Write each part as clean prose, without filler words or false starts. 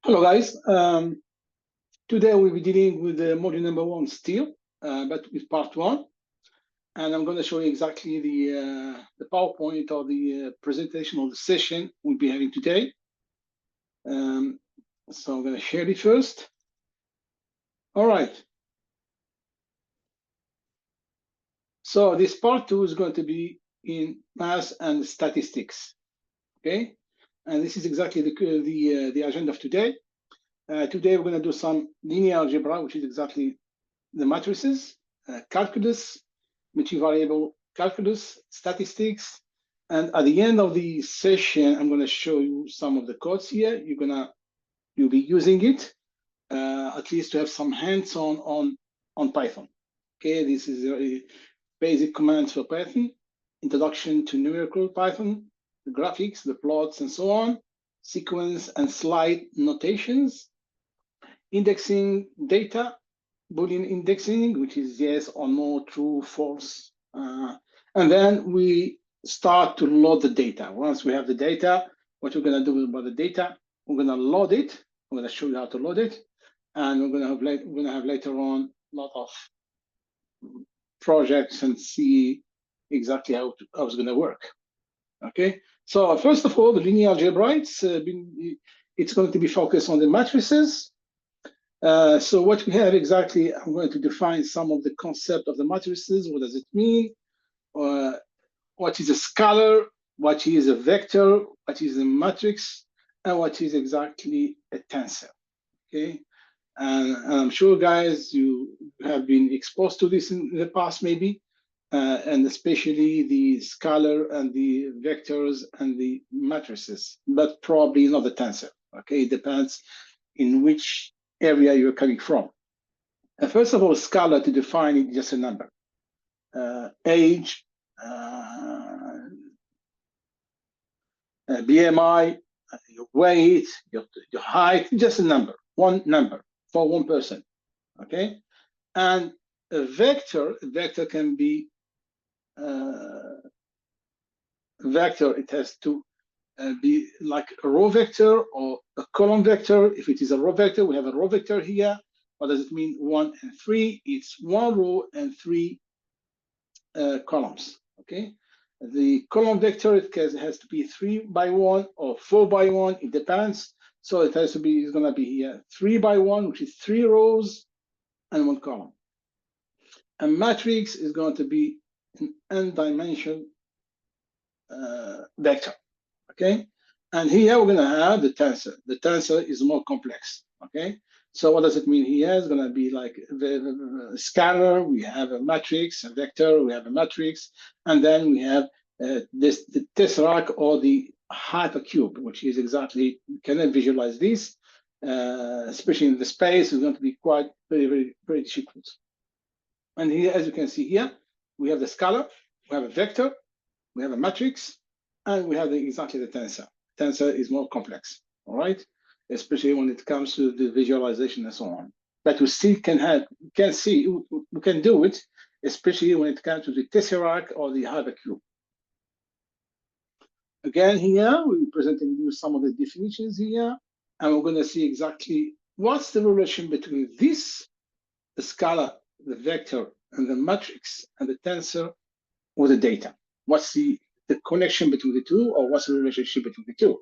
Hello guys, today we'll be dealing with the module number 1 still, but with part 1, and I'm going to show you exactly the PowerPoint or the presentation of the session we'll be having today. So I'm going to share it first. All right. So this part 2 is going to be in math and statistics, okay? And this is exactly the agenda of today. Today we're going to do some linear algebra, which is exactly the matrices, calculus, multivariable calculus, statistics, and at the end of the session, I'm going to show you some of the codes here. You'll be using it at least to have some hands-on on Python. Okay, this is a basic commands for Python, introduction to numerical Python, the graphics, the plots, and so on, sequence and slide notations, indexing data, Boolean indexing, which is yes or no, true, false. And then we start to load the data. Once we have the data, what we're going to do about the data, we're going to load it. I'm going to show you how to load it. And we're going to have later on a lot of projects and see exactly how it's going to work. Okay. So first of all, the linear algebra, it's going to be focused on the matrices. So what we have exactly, I'm going to define some of the concept of the matrices. What does it mean? What is a scalar? What is a vector? What is a matrix? And what is exactly a tensor? Okay, and I'm sure, guys, you have been exposed to this in the past, maybe, and especially the scalar and the vectors and the matrices, but probably not the tensor. Okay, it depends in which area you're coming from. First of all, scalar, to define it, just a number. Age, BMI, your weight, your height, just a number, one number for one person, okay? And a vector can be, vector, it has to be like a row vector or a column vector. If it is a row vector, we have a row vector here. What does it mean? 1 and 3. It's 1 row and 3 columns. Okay. The column vector, it has to be 3 by 1 or 4 by 1. It depends. So it has to be. It's going to be here 3 by 1, which is 3 rows and 1 column. A matrix is going to be an n-dimensional vector. Okay, and here we're going to have the tensor. The tensor is more complex. Okay, so what does it mean here? It's going to be like the scalar. We have a matrix, a vector. We have a matrix, and then we have the tesseract or the hypercube, which is exactly, you cannot visualize this, especially in the space. It's going to be quite very difficult. And here, as you can see here, we have the scalar, we have a vector, we have a matrix, and we have exactly the tensor. Tensor is more complex, all right? Especially when it comes to the visualization and so on. But we still we can do it, especially when it comes to the tesseract or the hypercube. Again, here, we're presenting you some of the definitions here, and we're going to see exactly what's the relation between this, the scalar, the vector, and the matrix, and the tensor with the data. What's the connection between the two, or what's the relationship between the two?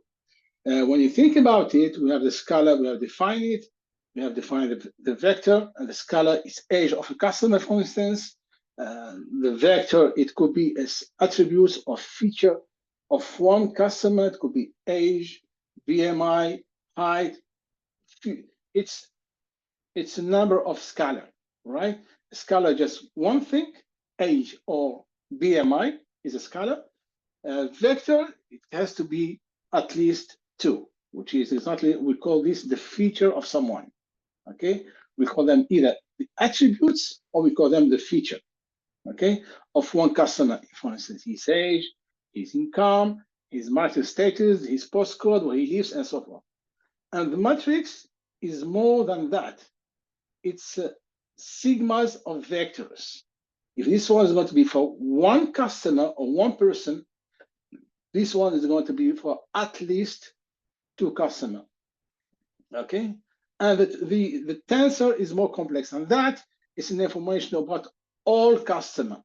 When you think about it, we have the scalar, we have defined it, we have defined the vector, and the scalar is age of a customer, for instance. The vector, it could be as attributes or feature of one customer. It could be age, BMI, height. It's a number of scalar, right? Scalar just one thing, age or BMI is a scalar. Vector, it has to be at least 2, which is exactly, we call this the feature of someone. Okay, we call them either the attributes or we call them the feature. Okay, of one customer. For instance, his age, his income, his marital status, his postcode, where he lives, and so forth. And the matrix is more than that. It's sigmas of vectors. If this one is going to be for one customer or one person, this one is going to be for at least 2 customers. Okay, and the tensor is more complex than that. It's an information about all customer,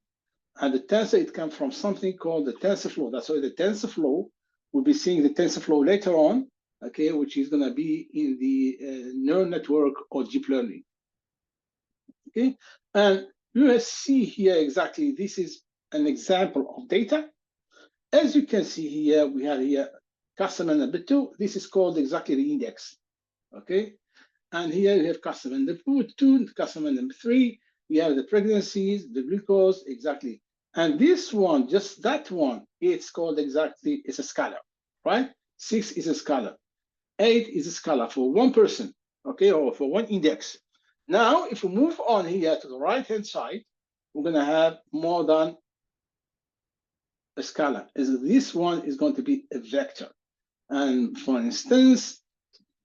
and the tensor, it comes from something called the TensorFlow. That's why the TensorFlow, we'll be seeing the TensorFlow later on, okay, which is going to be in the neural network or deep learning. Okay, and you will see here exactly, this is an example of data. As you can see here, we have here customer number 2. This is called exactly the index. Okay, and here you have customer number 2, customer number 3. We have the pregnancies, the glucose, exactly. And this one, just that one, it's called exactly, it's a scalar, right? 6 is a scalar. 8 is a scalar for one person, okay, or for one index. Now, if we move on here to the right-hand side, we're going to have more than a scalar. This one is going to be a vector. And for instance,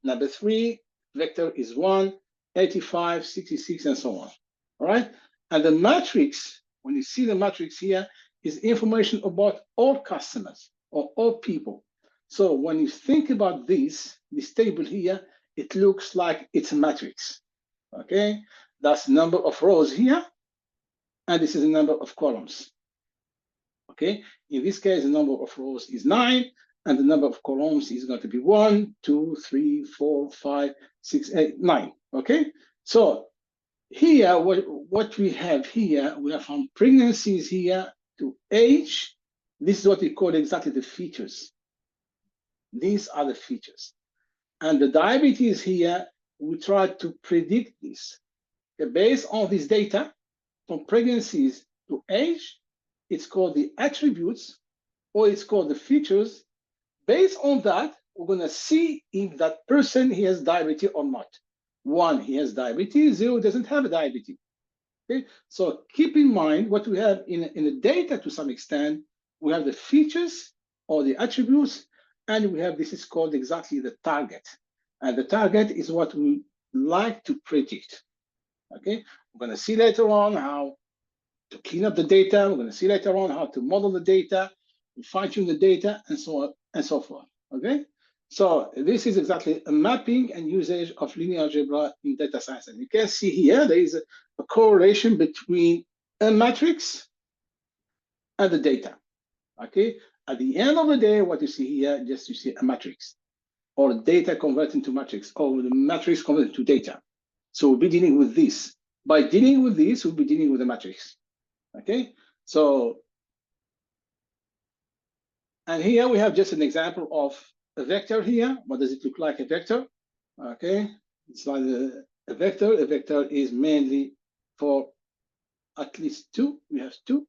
number 3, vector is 1, 85, 66, and so on. All right. And the matrix, when you see the matrix here, is information about all customers or all people. So when you think about this table here, it looks like it's a matrix. Okay. That's number of rows here. And this is the number of columns. Okay. In this case, the number of rows is 9. And the number of columns is going to be 1, 2, 3, 4, 5, 6, 8, 9. Okay. So here, what we have here, we have from pregnancies here to age. This is what we call exactly the features. These are the features. And the diabetes here, we try to predict this. Okay, based on this data, from pregnancies to age, it's called the attributes, or it's called the features. Based on that, we're going to see if that person he has diabetes or not. 1, he has diabetes. 0 doesn't have a diabetes. Okay, so keep in mind what we have in the data to some extent. We have the features or the attributes, and we have, this is called exactly the target. And the target is what we like to predict. Okay, we're going to see later on how to clean up the data. We're going to see later on how to model the data, fine-tune the data, and so on and so forth. Okay, so this is exactly a mapping and usage of linear algebra in data science. And you can see here there is a correlation between a matrix and the data. Okay, at the end of the day, what you see here, just you see a matrix, or data converted into matrix, or the matrix converted to data. So we'll be dealing with this. By dealing with this, we'll be dealing with the matrix. Okay, so, and here we have just an example of a vector here. What does it look like, a vector? Okay, it's like a vector. A vector is mainly for at least 2. We have 2.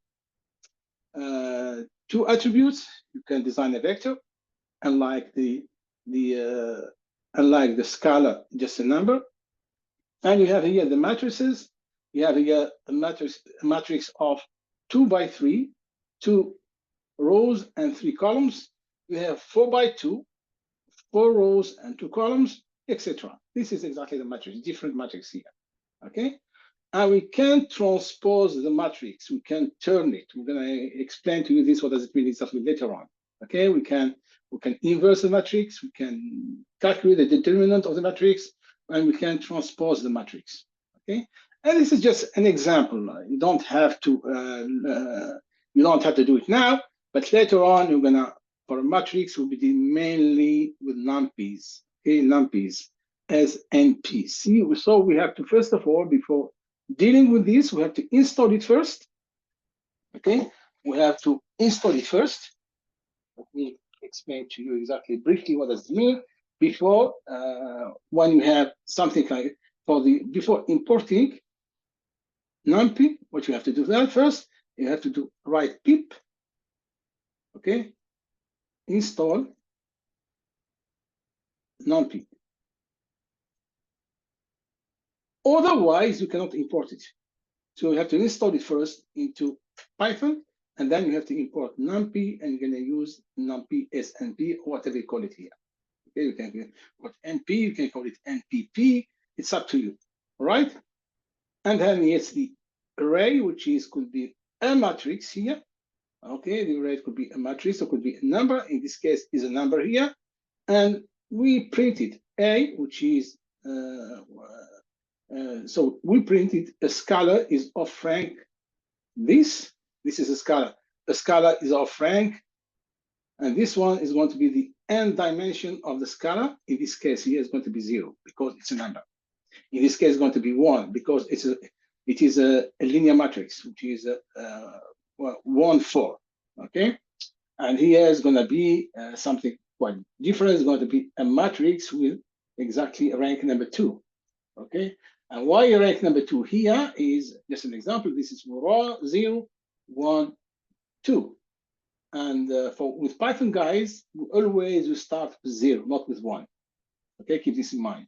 2 attributes. You can design a vector, unlike the scalar, just a number. And you have here the matrices. You have here a matrix of 2 by 3, 2 rows and 3 columns. You have 4 by 2, 4 rows and 2 columns, etc. This is exactly the matrix, different matrix here. Okay, and we can transpose the matrix. We can turn it. We're going to explain to you this. What does it mean exactly later on? Okay, we can inverse the matrix. We can calculate the determinant of the matrix, and we can transpose the matrix. Okay, and this is just an example. You don't have to do it now, but later on you're gonna, for a matrix, we'll be dealing mainly with numpys. Okay, numpys as NP. See, so we have to, first of all, before dealing with this, we have to install it first. Okay, we have to install it first. Let me explain to you exactly briefly what does it mean. Before, when you have something like before importing numpy, what you have to do that first, you have to write pip, okay, install numpy. Otherwise, you cannot import it. So you have to install it first into Python, and then you have to import numpy, and you're going to use numpy as NP, or whatever you call it here. Okay, you can call it NP, you can call it NPP. It's up to you. All right. And then it's the array, which could be a matrix here. Okay, the array could be a matrix, or could be a number. In this case, is a number here, and we print it A, which is so we printed a scalar is of rank this. This is a scalar. A scalar is of rank, and this one is going to be the n dimension of the scalar. In this case here is going to be 0 because it's a number. In this case, it's going to be 1 because it is a linear matrix, which is 1, 4. Okay, and here is going to be something quite different. It's going to be a matrix with exactly rank number 2. Okay, and why rank number 2 here is just an example. This is 0, 1, 2. And with Python, guys, always you start with 0, not with 1. Okay, keep this in mind.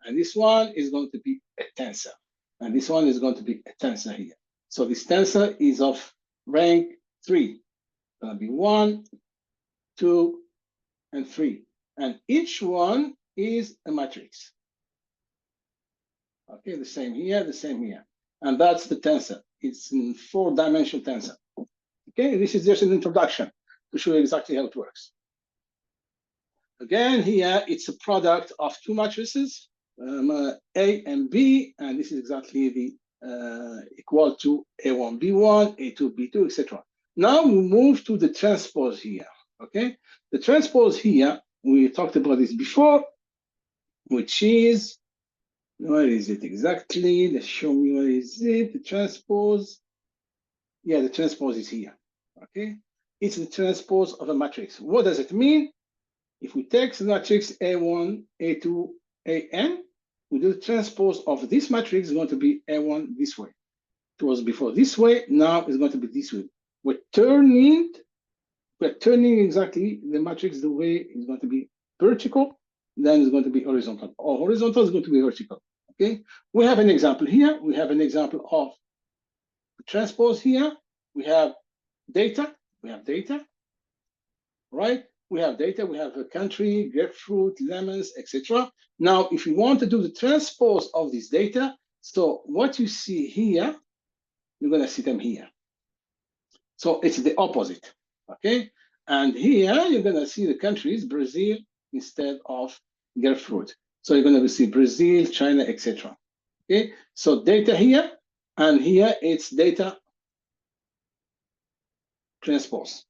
And this one is going to be a tensor. And this one is going to be a tensor here. So this tensor is of rank 3. It's going to be 1, 2, and 3. And each one is a matrix. Okay, the same here, the same here. And that's the tensor. It's in 4-dimensional tensor. Okay, this is just an introduction to show you exactly how it works. Again, here it's a product of 2 matrices, A and B, and this is exactly the equal to A1, B1, A2, B2, etc. Now we move to the transpose here. Okay, the transpose here, we talked about this before, which is, where is it exactly? Let's show me where is it. The transpose. Yeah, the transpose is here. Okay, it's the transpose of a matrix. What does it mean? If we take the matrix A1, A2, AN, we do the transpose of this matrix is going to be A1 this way. It was before this way, now it's going to be this way. We're turning exactly the matrix the way it's going to be vertical, then it's going to be horizontal. Or horizontal is going to be vertical. Okay, we have an example here. We have an example of the transpose here. We have data. Right? We have data, we have a country, grapefruit, lemons, etc. Now, if you want to do the transpose of this data, so what you see here, you're going to see them here. So it's the opposite, okay? And here, you're going to see the countries, Brazil, instead of grapefruit. So you're going to see Brazil, China, etc. Okay? So data here, and here it's data transpose.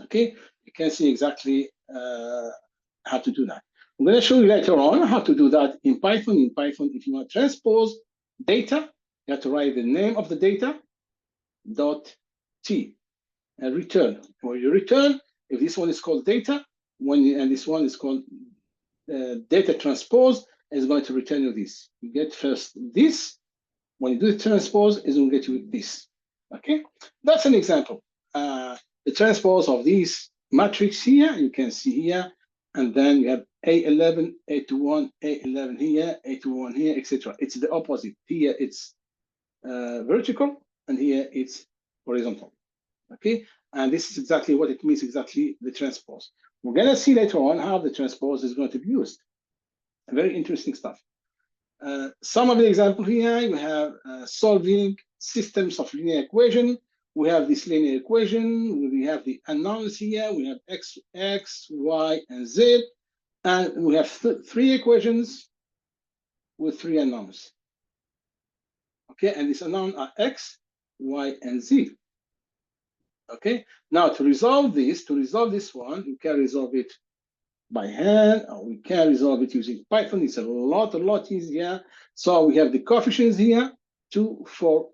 Okay? You can see exactly how to do that. I'm going to show you later on how to do that in Python. In Python, if you want to transpose data, you have to write the name of the data dot t and return. When you return, if this one is called data, and this one is called data transpose, is going to return you this. You get first this. When you do the transpose, it's going to get you this. Okay, that's an example. The transpose of these matrix here, you can see here, and then you have A11, A21, A11 here, A21 here, etc. It's the opposite. Here it's vertical, and here it's horizontal. Okay, and this is exactly what it means, exactly the transpose. We're going to see later on how the transpose is going to be used. Very interesting stuff. Some of the examples here, you have solving systems of linear equation. We have this linear equation. We have the unknowns here. We have x, y, and z. And we have 3 equations with 3 unknowns. Okay, and these unknowns are x, y, and z. Okay, now to resolve this one, you can resolve it by hand, or we can resolve it using Python. It's a lot easier. So we have the coefficients here, 2, 4,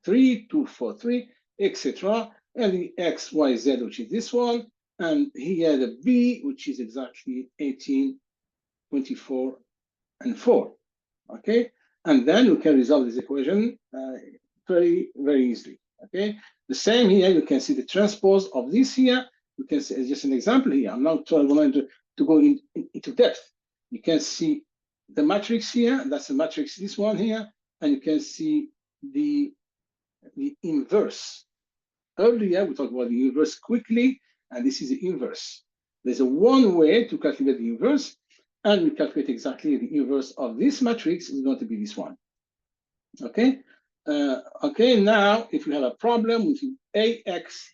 3, 2, 4, 3, etc. And the x, y, z, which is this one. And here the b, which is exactly 18, 24, and 4. Okay, and then we can resolve this equation very easily. Okay, the same here. You can see the transpose of this here. You can see, it's just an example here. I'm not going to go into depth. You can see the matrix here. That's the matrix, this one here, and you can see the inverse. Earlier, we talked about the inverse quickly, and this is the inverse. There's a one way to calculate the inverse, and we calculate exactly the inverse of this matrix is going to be this one. Okay. Okay. Now, if you have a problem with AX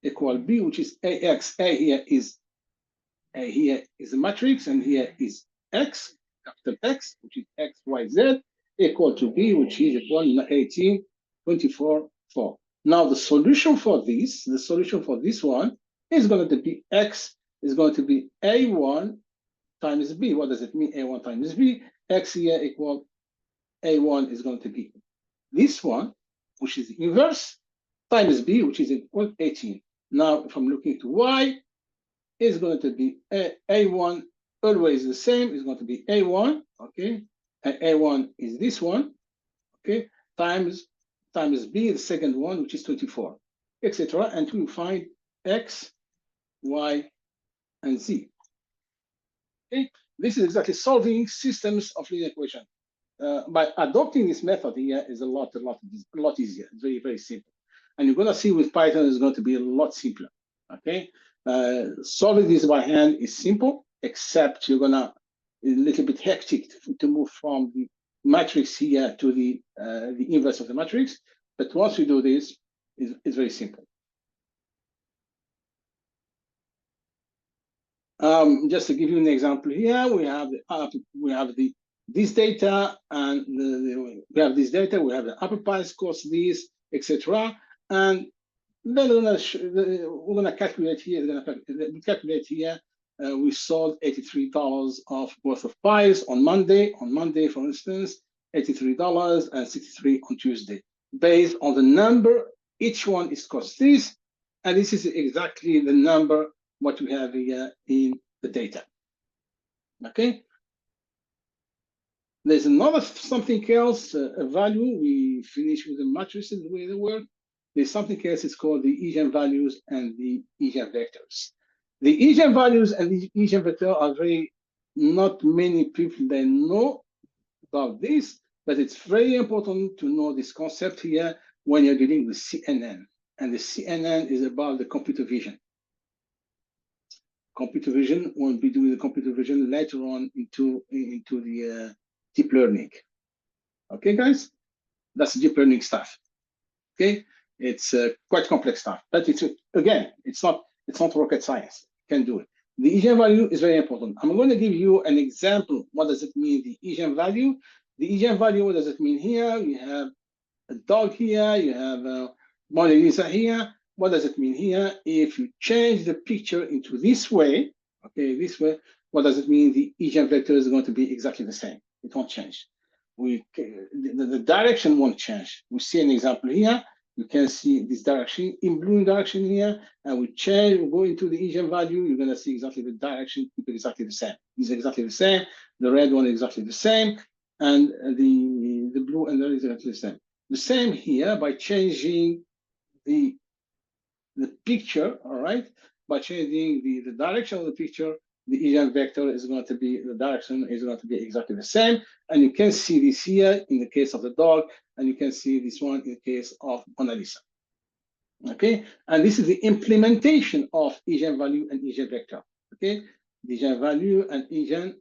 equal B, which is AX, A here is here is the matrix, and here is X, capital X, which is X, Y, Z, equal to B, which is equal to 18, 24, 4. Now the solution for this one is going to be X is going to be A1 times B. What does it mean? A1 times B. X here equal A1 is going to be this one, which is the inverse, times B, which is equal 18. Now, if I'm looking to Y, is going to be A1 always the same, is going to be A1, okay? And A1 is this one, okay? Times B, the second one, which is 24, etc. Until you find X, Y, and Z. Okay? This is exactly solving systems of linear equation. By adopting this method here is a lot easier. It's very, very simple. And you're going to see with Python is going to be a lot simpler. Okay, solving this by hand is simple, except you're gonna a little bit hectic to move from the matrix here to the inverse of the matrix. But once you do this, it's very simple. Just to give you an example here, we have this data, and we have this data. We have the upper price cost, this, etc. And then we're gonna calculate here. We calculate here. We sold $83 of worth of pies on Monday. On Monday, for instance, $83 and 63 on Tuesday, based on the number. Each one is cost this, and this is exactly the number what we have here in the data. Okay. There's another something else, a value. We finish with the matrices, the way they work. There's something else, it's called the eigenvalues and the eigenvectors. The eigenvalues and the eigenvector are not many people they know about this, but it's very important to know this concept here when you're dealing with CNN. And the CNN is about the computer vision. Computer vision, we'll be doing the computer vision later on into the deep learning. Okay, guys, that's deep learning stuff. Okay, it's quite complex stuff, but it's not rocket science. You can do it. The eigenvalue is very important. I'm going to give you an example. What does it mean? The eigenvalue. The eigenvalue. What does it mean here? You have a dog here. You have Mona Lisa here. What does it mean here? If you change the picture into this way, okay, this way, what does it mean? The eigenvector is going to be exactly the same. It won't change. The direction won't change. We see an example here. You can see this direction in blue direction here, and we go into the eigenvalue. You're going to see exactly the direction, exactly the same. It's exactly the same. The red one is exactly the same, and the blue and the red is exactly the same. The same here by changing the picture. All right, by changing the direction of the picture, the eigenvector is going to be, the direction is going to be exactly the same. And you can see this here in the case of the dog, and you can see this one in the case of Mona Lisa. Okay, and this is the implementation of eigenvalue and eigenvector. Okay, the eigenvalue and eigenvector.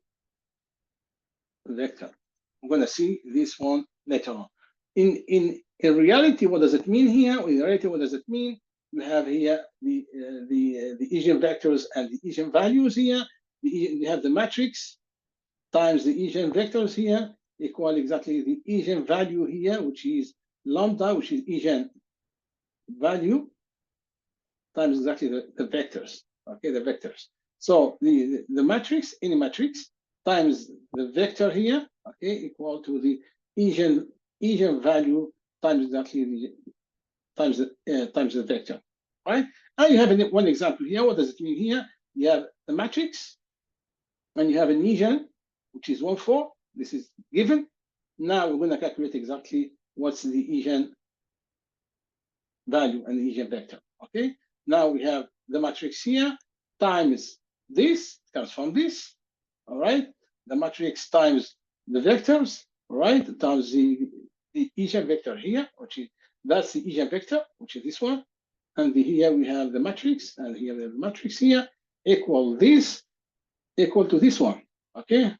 I'm going to see this one later on. In reality, what does it mean here? In reality, what does it mean? You have here the eigenvectors and the eigenvalues here. You have the matrix times the eigenvectors here equal exactly the eigenvalue here, which is lambda, which is eigenvalue, times exactly the vectors. Okay, the vectors. So the matrix, any matrix, times the vector here, okay, equal to the eigenvalue times exactly the times the vector. All right. And you have one example here. What does it mean here? You have the matrix, and you have an eigen, which is 1, 4. This is given. Now we're going to calculate exactly what's the eigen value and the eigen vector. Okay. Now we have the matrix here times this, comes from this. All right. The matrix times the vectors. All right. Times the eigen vector here, which is that's the eigen vector, which is this one. And here we have the matrix, and here we have the matrix here, equal to this one. Okay.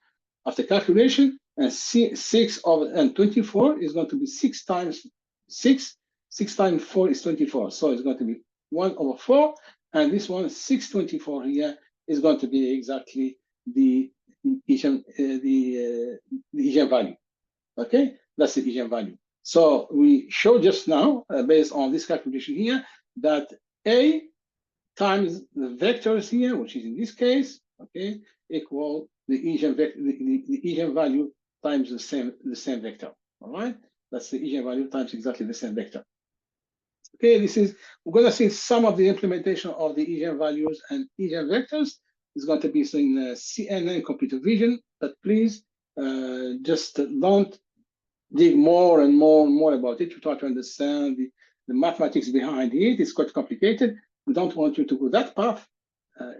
After calculation, and 6 and 24 is going to be 6 times 6. 6 times 4 is 24. So it's going to be 1/4. And this one, 624 here, is going to be exactly the eigenvalue. Okay, that's the eigenvalue. So we showed just now, based on this calculation here, that A times the vectors here, which is in this case, okay, equal the eigenvalue times the same vector. All right, that's the eigenvalue times exactly the same vector. Okay, we're going to see some of the implementation of the eigenvalues and eigenvectors. It's going to be in CNN computer vision, but please just don't dig more and more about it to try to understand the mathematics behind it. It's quite complicated. We don't want you to go that path.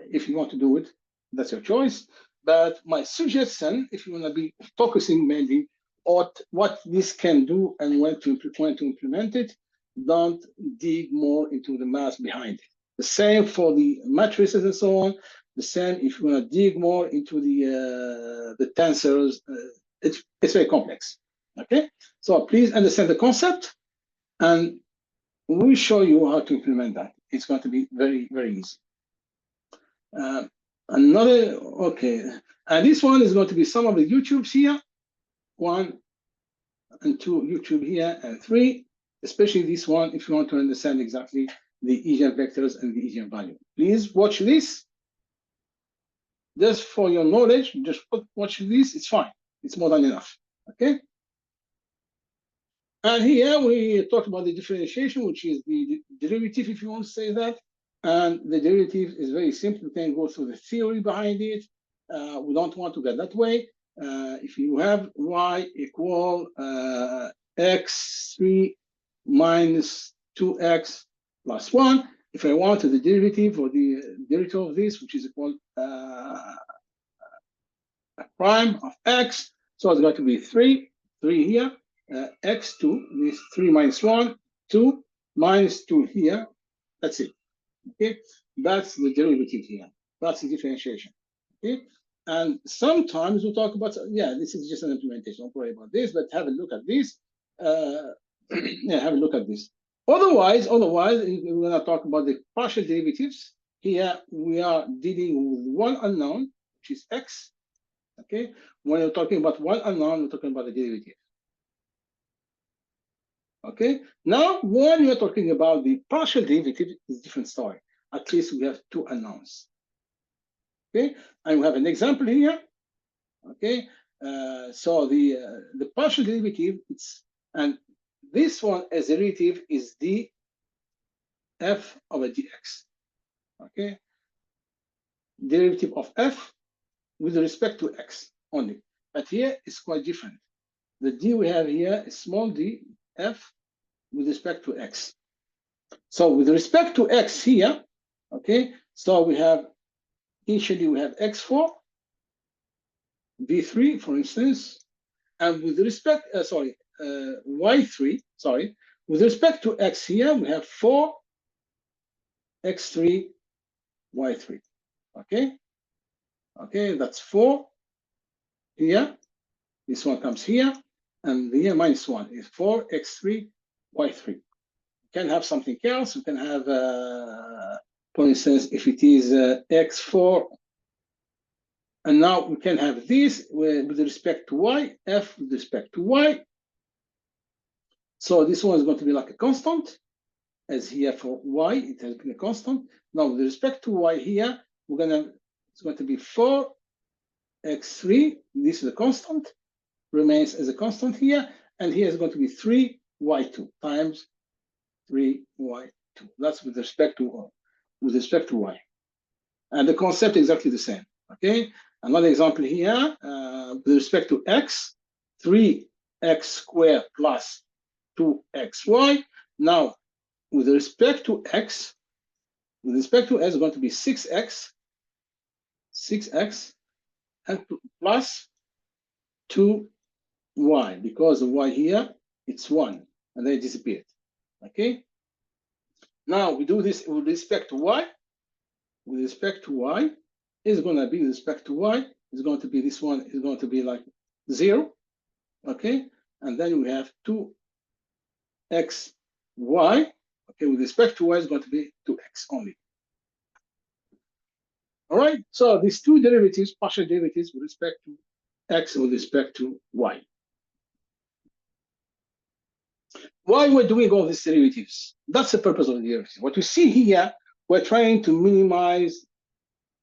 If you want to do it, that's your choice. But my suggestion, if you want to be focusing mainly on what this can do and when to implement it, don't dig more into the math behind it. The same for the matrices and so on. The same if you want to dig more into the tensors. It's very complex. Okay, so please understand the concept, and we'll show you how to implement that. It's going to be very, very easy. Okay, and this one is going to be some of the YouTubes here, 1 and 2 YouTube here, and 3, especially this one if you want to understand exactly the eigenvectors and the eigenvalue. Please watch this. Just for your knowledge, just watch this, it's fine. It's more than enough, okay? And here we talked about the differentiation, which is the derivative, if you want to say that. And the derivative is very simple. We can go through the theory behind it. We don't want to get that way. If you have y equal x3 minus 2x plus 1, if I wanted the derivative or the derivative of this, which is equal a prime of x, so it's going to be 3 here. X2, this 3 minus 1, 2 minus 2 here. That's it. Okay, that's the derivative here. That's the differentiation. Okay, and sometimes we talk about, yeah, this is just an implementation. Don't worry about this, but have a look at this. Yeah, have a look at this. Otherwise, we're going to talk about the partial derivatives. Here we are dealing with one unknown, which is x. Okay, when you're talking about one unknown, we're talking about the derivative. Okay, now when you're talking about the partial derivative, it's a different story. At least we have two unknowns. Okay, and we have an example here. Okay, so the partial derivative, and this one as a derivative is df over dx. Okay, derivative of f with respect to x only. But here it's quite different. The d we have here is small d f with respect to x. So with respect to x here, okay, so we have initially we have x4, b3, for instance, and with respect, y3, sorry, with respect to x here, we have 4, x3, y3, okay? Okay, that's 4 here. This one comes here, and here minus 1 is 4, x3, y3. You can have something else. You can have, for instance, if it is x4, and now we can have this with respect to y, f with respect to y. So this one is going to be like a constant, as here for y, it has been a constant. Now with respect to y here, it's going to be 4 x3, this is a constant, remains as a constant here, and here is going to be 3 y2 times 3 y2. That's with respect to y. And the concept is exactly the same. Okay, another example here, with respect to x, 3x squared plus 2xy. Now, with respect to x, is going to be 6x, and plus 2y, because the y here, it's 1, and then it disappeared. Okay? Now, we do this with respect to y. With respect to y, is going to be with respect to y, is going to be this one, is going to be like 0. Okay? And then we have 2xy. Okay, with respect to y is going to be 2x only. All right. So these two derivatives, partial derivatives with respect to x and with respect to y. Why we're doing all these derivatives? That's the purpose of the derivative. What we see here, we're trying to minimize.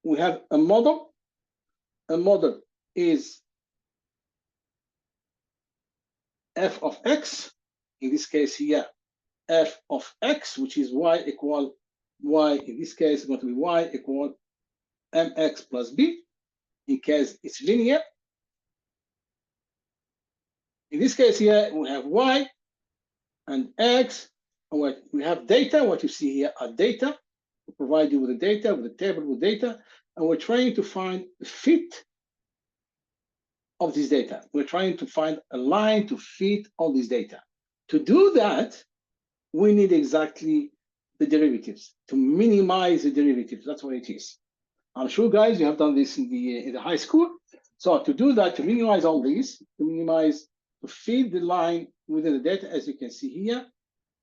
We have a model. A model is f of x. In this case here, f of x, which is y equal y. In this case, it's going to be y equal mx plus b. In case it's linear. In this case here, we have y and x. And what we have data. What you see here are data. We provide you with the data, with the table with data, and we're trying to find the fit of this data. We're trying to find a line to fit all this data. To do that, we need exactly the derivatives, to minimize the derivatives. That's what it is. I'm sure, guys, you have done this in the high school. So to do that, to minimize all these, to feed the line within the data, as you can see here,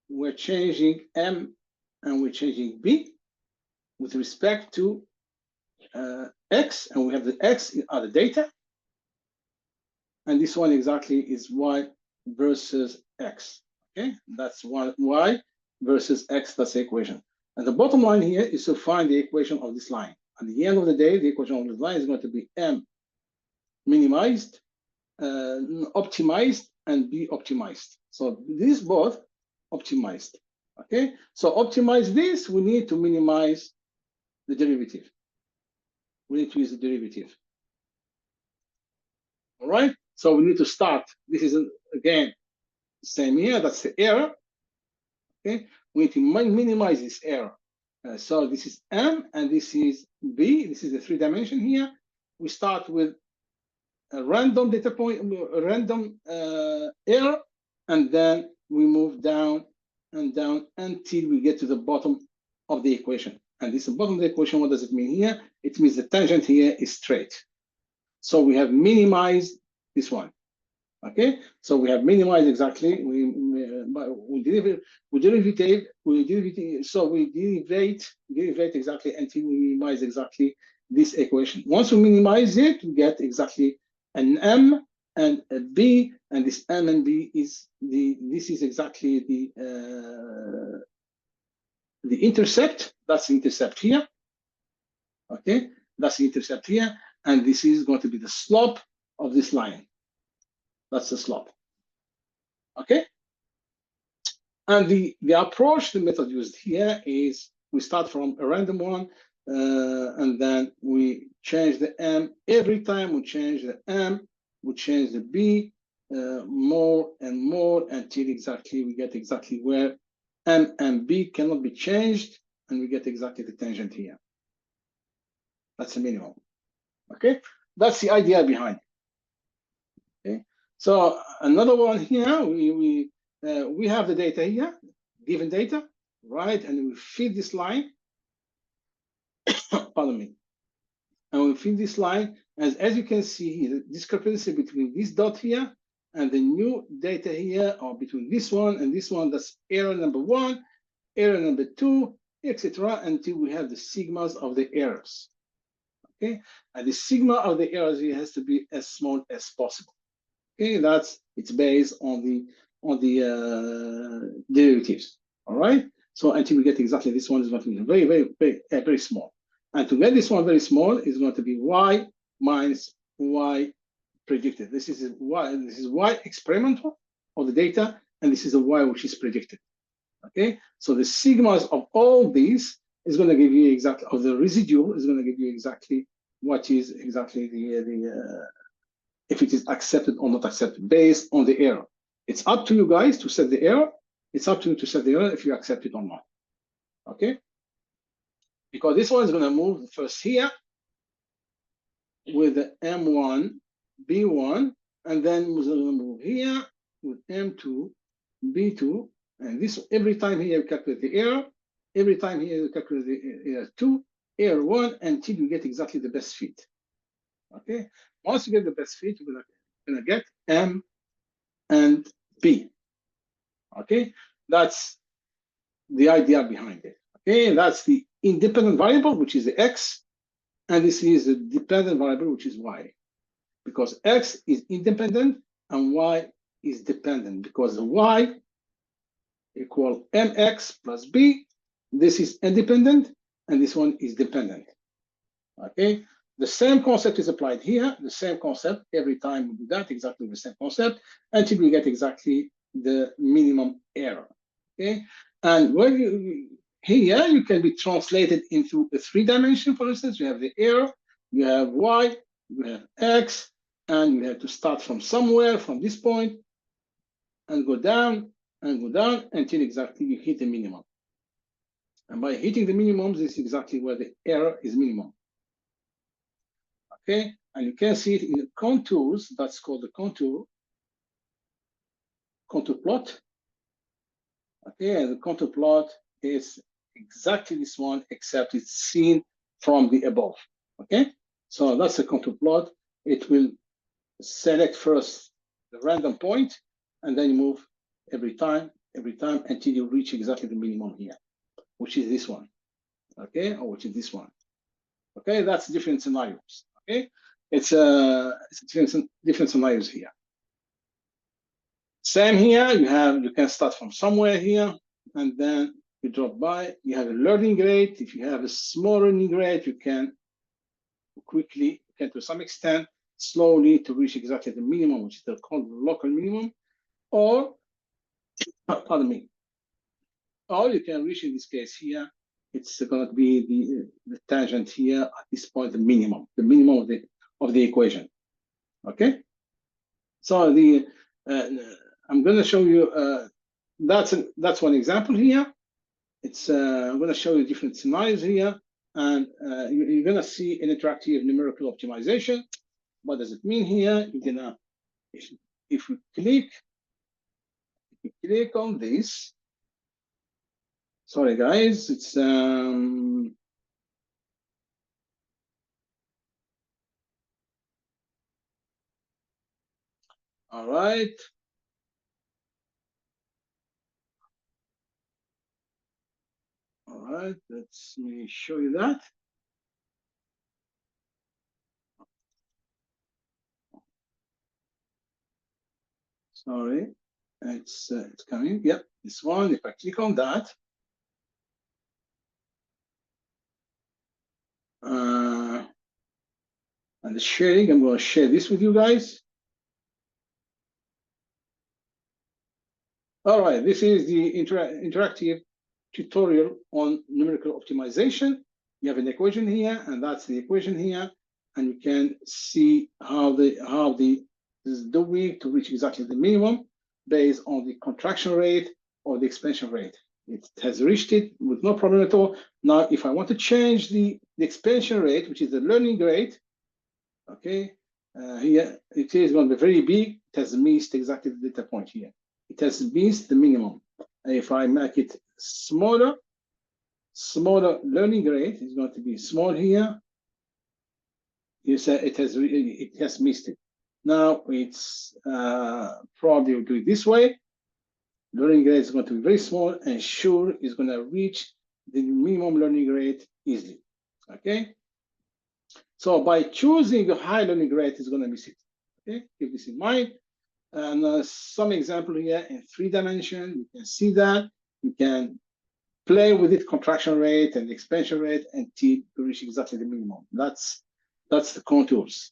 we're changing m and we're changing b with respect to x, and we have the x are the data, and this one exactly is y versus x. Okay, that's y versus x. That's the equation. And the bottom line here is to find the equation of this line. At the end of the day, the equation of this line is going to be m minimized, optimized, and b optimized. So these both optimized. Okay, so optimize this, we need to minimize the derivative. We need to use the derivative. All right, so we need to start. This is again same here. That's the error. Okay, we need to minimize this error. So this is m and this is b. This is the 3-dimension here. We start with a random data point, a random error, and then we move down and down until we get to the bottom of the equation. And this bottom of the equation, what does it mean here? It means the tangent here is straight. So we have minimized this one. Okay, so we have minimized exactly. So we derivate exactly until we minimize exactly this equation. Once we minimize it, we get exactly an m and a b, and this m and b is this is exactly the intercept. That's the intercept here. Okay, that's the intercept here, and this is going to be the slope of this line. That's the slope. Okay. And the approach, the method used here is we start from a random one, and then we change the m. Every time we change the m, we change the b more and more until exactly we get exactly where m and b cannot be changed, and we get exactly the tangent here. That's the minimum. Okay, that's the idea behind. Okay, so another one here, we have the data here, given data, right? And we feed this line, pardon me, and we feed this line, as you can see here, the discrepancy between this dot here and the new data here, or between this one and this one, that's error number 1, error number 2, etc., until we have the sigmas of the errors. Okay, and the sigma of the errors here has to be as small as possible. Okay, it's based on the derivatives. All right. So until we get exactly this one is going to be very small. And to get this one very small is going to be y minus y predicted. This is y experimental of the data, and this is a y which is predicted. Okay. So the sigmas of all these is going to give you exactly, of the residual is going to give you exactly what is exactly if it is accepted or not accepted based on the error. It's up to you guys to set the error. It's up to you to set the error if you accept it or not. Okay? Because this one is going to move first here with the M1, B1, and then we're going to move here with M2, B2, and this every time here you calculate the error, every time here you calculate the error 2, error 1, until you get exactly the best fit. Okay? Once you get the best fit, you're going to get M and B. Okay, that's the idea behind it. Okay, that's the independent variable, which is the x. And this is a dependent variable, which is y, because x is independent and y is dependent, because the y equal mx plus b. This is independent, and this one is dependent. Okay, the same concept is applied here. The same concept every time we do that, exactly the same concept, until we get exactly the minimum error. Okay, and when you here you can be translated into a 3-dimension. For instance, you have the error, you have y, you have x, and you have to start from somewhere, from this point, and go down until exactly you hit the minimum. And by hitting the minimum, this is exactly where the error is minimum. Okay, and you can see it in the contours. That's called the contour plot. Okay, and the contour plot is exactly this one, except it's seen from the above. Okay, so that's a contour plot. It will select first the random point, and then you move every time until you reach exactly the minimum here, which is this one. Okay, or which is this one. Okay, that's different scenarios. Okay, it's different scenarios here. Same here, you can start from somewhere here, and then you drop by. You have a learning rate. If you have a small learning rate, you can quickly, to some extent, slowly to reach exactly the minimum, which is called local minimum, or, pardon me, or you can reach, in this case here, it's going to be the tangent here at this point, the minimum of the equation. Okay, so I'm going to show you that's one example here. It's I'm going to show you different scenarios here, and you're going to see an interactive numerical optimization. What does it mean here? You're gonna, if we click on this. Sorry guys, it's all right. All right, let me show you that. Sorry, it's coming. Yep, this one. If I click on that, and the sharing, I'm going to share this with you guys. All right, this is the interactive tutorial on numerical optimization. You have an equation here, and that's the equation here, and you can see how the is doing to reach exactly the minimum based on the contraction rate or the expansion rate. It has reached it with no problem at all. Now, if I want to change the expansion rate, which is the learning rate, okay, here it is going to be very big. It has missed exactly the data point here. It has missed the minimum. And if I make it smaller learning rate is going to be small here. You say it has missed it. Now it's probably will do it this way. Learning rate is going to be very small, and sure is going to reach the minimum learning rate easily. Okay. So by choosing a high learning rate, is going to miss it. Okay, keep this in mind. And some example here in 3 dimensions, you can see that you can play with it, contraction rate and expansion rate, until you reach exactly the minimum. That's the contours.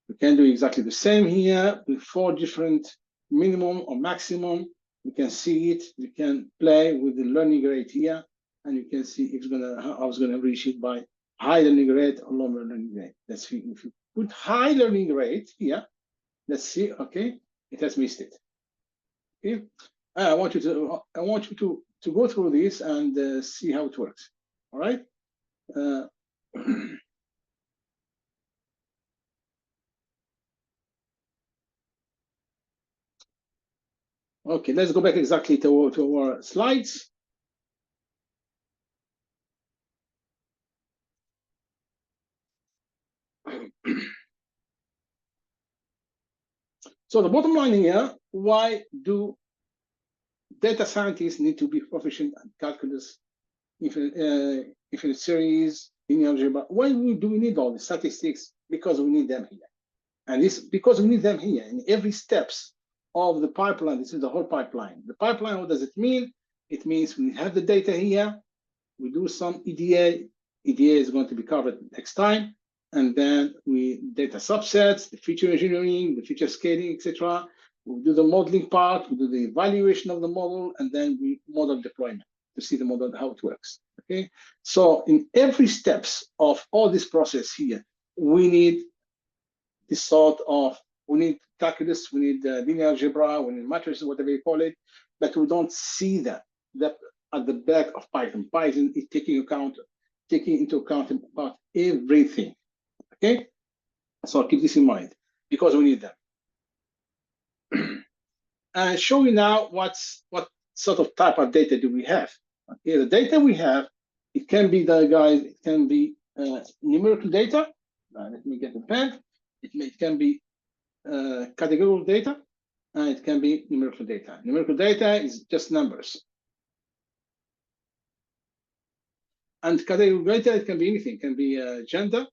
We can do exactly the same here with 4 different minimum or maximum. You can see it. You can play with the learning rate here, and you can see if I was gonna reach it by high learning rate or low learning rate. Let's see if you put high learning rate here. Let's see. Okay, it has missed it. Okay, I want you to go through this and see how it works. All right. Okay, let's go back exactly to our slides. So the bottom line here, why do data scientists need to be proficient at calculus, infinite series, linear algebra. Why do we need all the statistics? Because we need them here. And this because we need them here in every steps of the pipeline. This is the whole pipeline. The pipeline, what does it mean? It means we have the data here, we do some EDA. EDA is going to be covered next time. And then we data subsets, the feature engineering, the feature scaling, etc. We do the modeling part, we do the evaluation of the model, and then we model deployment to see the model, how it works. Okay. So in every steps of all this process here, we need this sort of, we need calculus, we need linear algebra, we need matrices, whatever you call it, but we don't see that at the back of Python. Python is taking into account about everything. Okay, so keep this in mind because we need them. And show you now what sort of type of data do we have. Okay, the data we have, it can be it can be numerical data. Let me get the pen. It can be categorical data, and it can be numerical data. Numerical data is just numbers. And categorical data, it can be anything. It can be gender,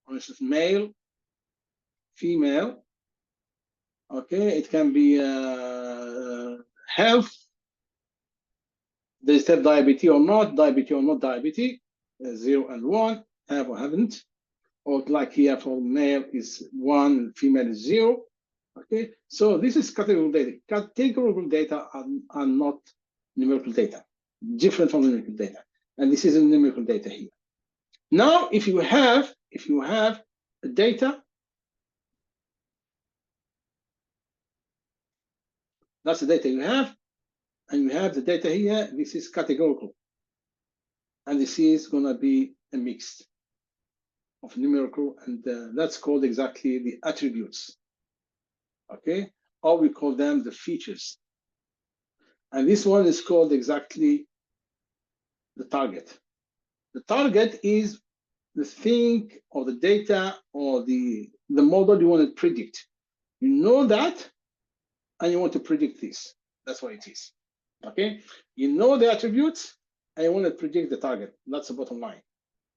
for instance, male, female. Okay, it can be health. Does it have diabetes or not? Diabetes or not diabetes? 0 and 1, have or haven't. Or like here for male is 1, female is 0. Okay, so this is categorical data. Categorical data are not numerical data, different from numerical data. And this is a numerical data here. Now, if you have a data, that's the data you have, and you have the data here, this is categorical. And this is going to be a mix of numerical, and that's called exactly the attributes. Okay, or we call them the features. And this one is called exactly the target. The target is the thing or the data or the model you want to predict. You know that, and you want to predict this. That's what it is. Okay, you know the attributes, and you want to predict the target. That's the bottom line.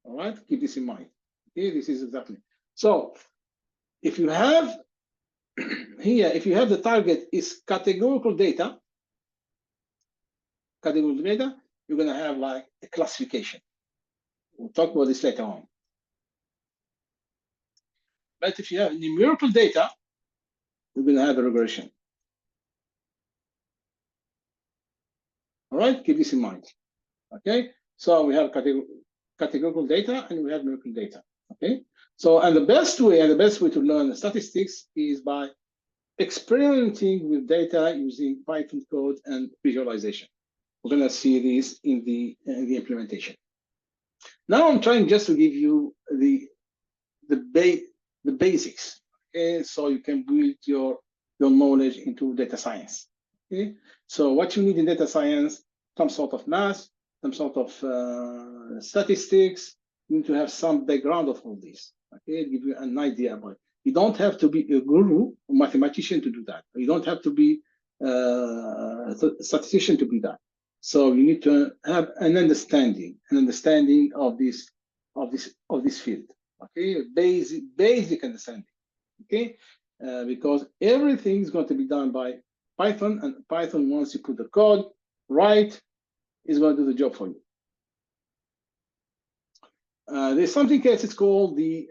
All right, keep this in mind. Okay, this is exactly. So if you have here, if you have the target is categorical data, you're going to have like a classification. We'll talk about this later on. But if you have numerical data, you're going to have a regression. All right, keep this in mind. Okay, so we have categorical data and we have numerical data. Okay, so and the best way to learn statistics is by experimenting with data using Python code and visualization. We're going to see this in the implementation. Now I'm trying just to give you the basics, okay, so you can build your knowledge into data science. Okay, so what you need in data science, some sort of math, some sort of statistics. You need to have some background of all this. Okay, give you an idea about it. You don't have to be a guru or mathematician to do that. You don't have to be a statistician to do that. So you need to have an understanding of this field. Okay, basic understanding. Okay, because everything is going to be done by Python, and Python, once you put the code right, is going to do the job for you. There's something else. It's called the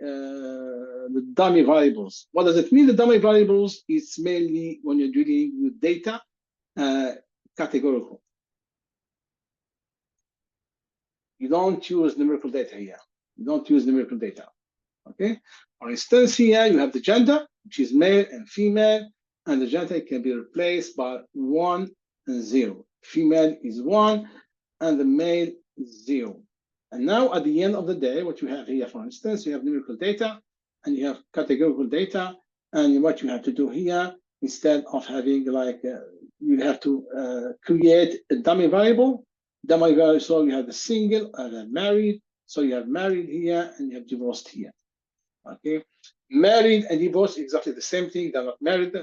dummy variables. What does it mean? The dummy variables is mainly when you're dealing with data categorical. You don't use numerical data here. You don't use numerical data. Okay. For instance, here you have the gender, which is male and female, and the gender can be replaced by 1 and 0. Female is 1, and the male is 0. And now at the end of the day, what you have here, for instance, you have numerical data and you have categorical data. And what you have to do here, instead of having like, you have to create a dummy variable. Dummy variable, so you have the single and married. So you have married here and you have divorced here. Okay, married and divorced, exactly the same thing. They're not married.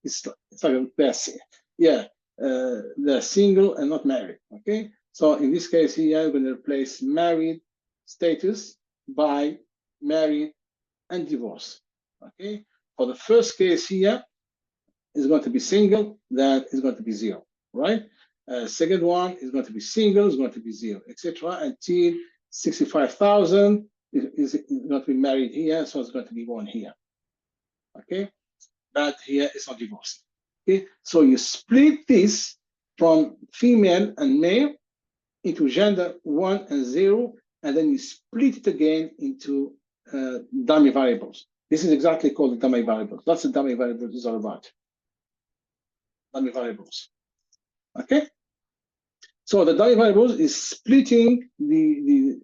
It's like a best. Yeah, they're single and not married. Okay, So in this case here, we're going to replace married status by married and divorced. Okay. For the first case here, is going to be single, that is going to be 0, right? Second one is going to be single, is going to be 0, etc. Until 65,000 is going to be married here, so it's going to be 1 here. Okay, but here it's not divorced. Okay, so you split this from female and male into gender 1 and 0, and then you split it again into dummy variables. This is exactly called the dummy variables. That's what dummy variables is all about. Dummy variables. Okay, so the dummy variables is splitting the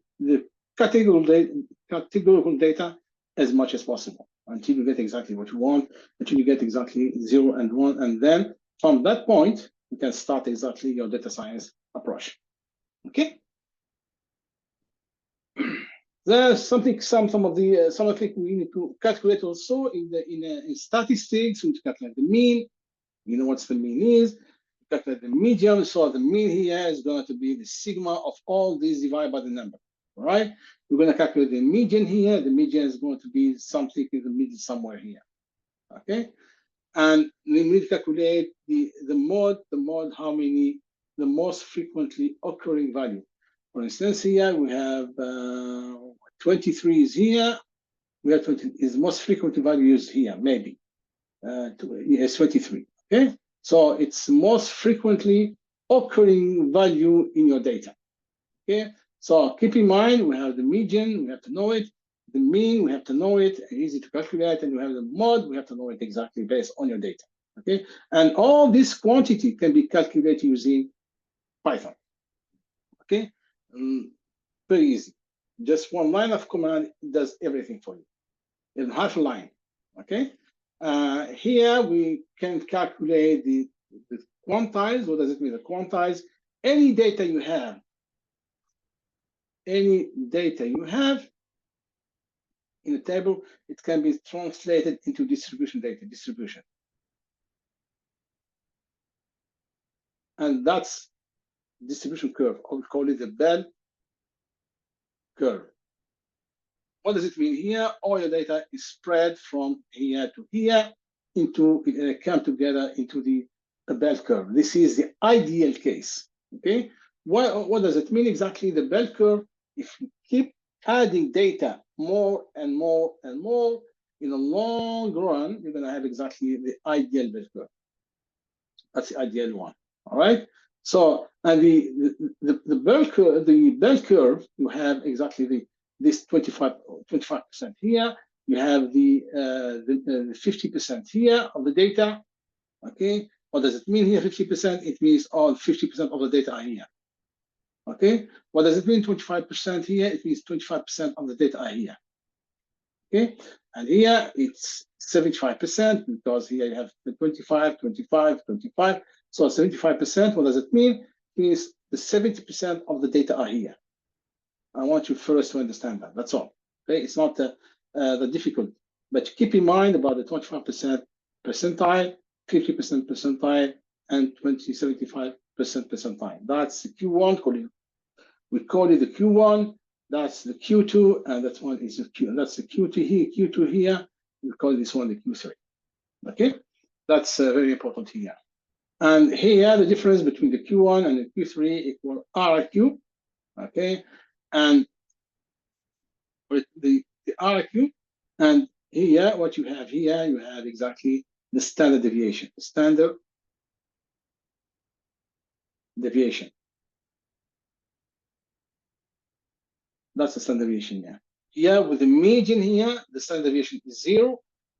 categorical data as much as possible until you get exactly what you want, until you get exactly 0 and 1, and then from that point you can start exactly your data science approach. Okay. There's something some of the we need to calculate also in statistics. We need to calculate the mean. You know what the mean is. Calculate the median. So the mean here is going to be the sigma of all these divided by the number. All right. We're going to calculate the median here. The median is going to be something in the middle somewhere here. Okay. And we need to calculate the mode, how many, the most frequently occurring value. For instance, here we have 23 is here. We have 20 is most frequently value used here, maybe. Yes, 23. Okay, so it's most frequently occurring value in your data. Okay, so keep in mind we have the median, we have to know it. The mean, we have to know it, easy to calculate, and we have the mode, we have to know it exactly based on your data. Okay, and all this quantity can be calculated using Python. Okay, very easy. Just one line of command does everything for you in half a line. Okay, here we can calculate the quantize. What does it mean? The quantize any data you have. Any data you have in a table, it can be translated into distribution data, distribution. And that's distribution curve. I would call it the bell curve. What does it mean here? All your data is spread from here to here into come together into the bell curve. This is the ideal case. Okay, what does it mean exactly? The bell curve, if you keep adding data more and more and more, in the long run, you're going to have exactly the ideal bell curve. That's the ideal one. All right. So, and the bell curve, you have exactly this 25% here. You have the 50% here of the data. Okay. What does it mean here? 50%. It means all 50% of the data are here. Okay. What does it mean? 25% here. It means 25% of the data are here. Okay. And here it's 75% because here you have the 25, 25, 25. So 75%, what does it mean? It means the 70% of the data are here. I want you first to understand that. That's all. Okay, it's not the difficult, but keep in mind about the 25% percentile, 50% percentile, and 75% percentile. That's the Q1. We call it the Q1. That's the Q2, and that one is the Q. And that's the Q2 here. We call this one the Q3. Okay, that's very important here. And here the difference between the Q1 and the Q3 equal RQ. Okay, and with the RQ, and here what you have here, you have exactly the standard deviation. The standard deviation. That's the standard deviation here. Here with the median here, the standard deviation is 0.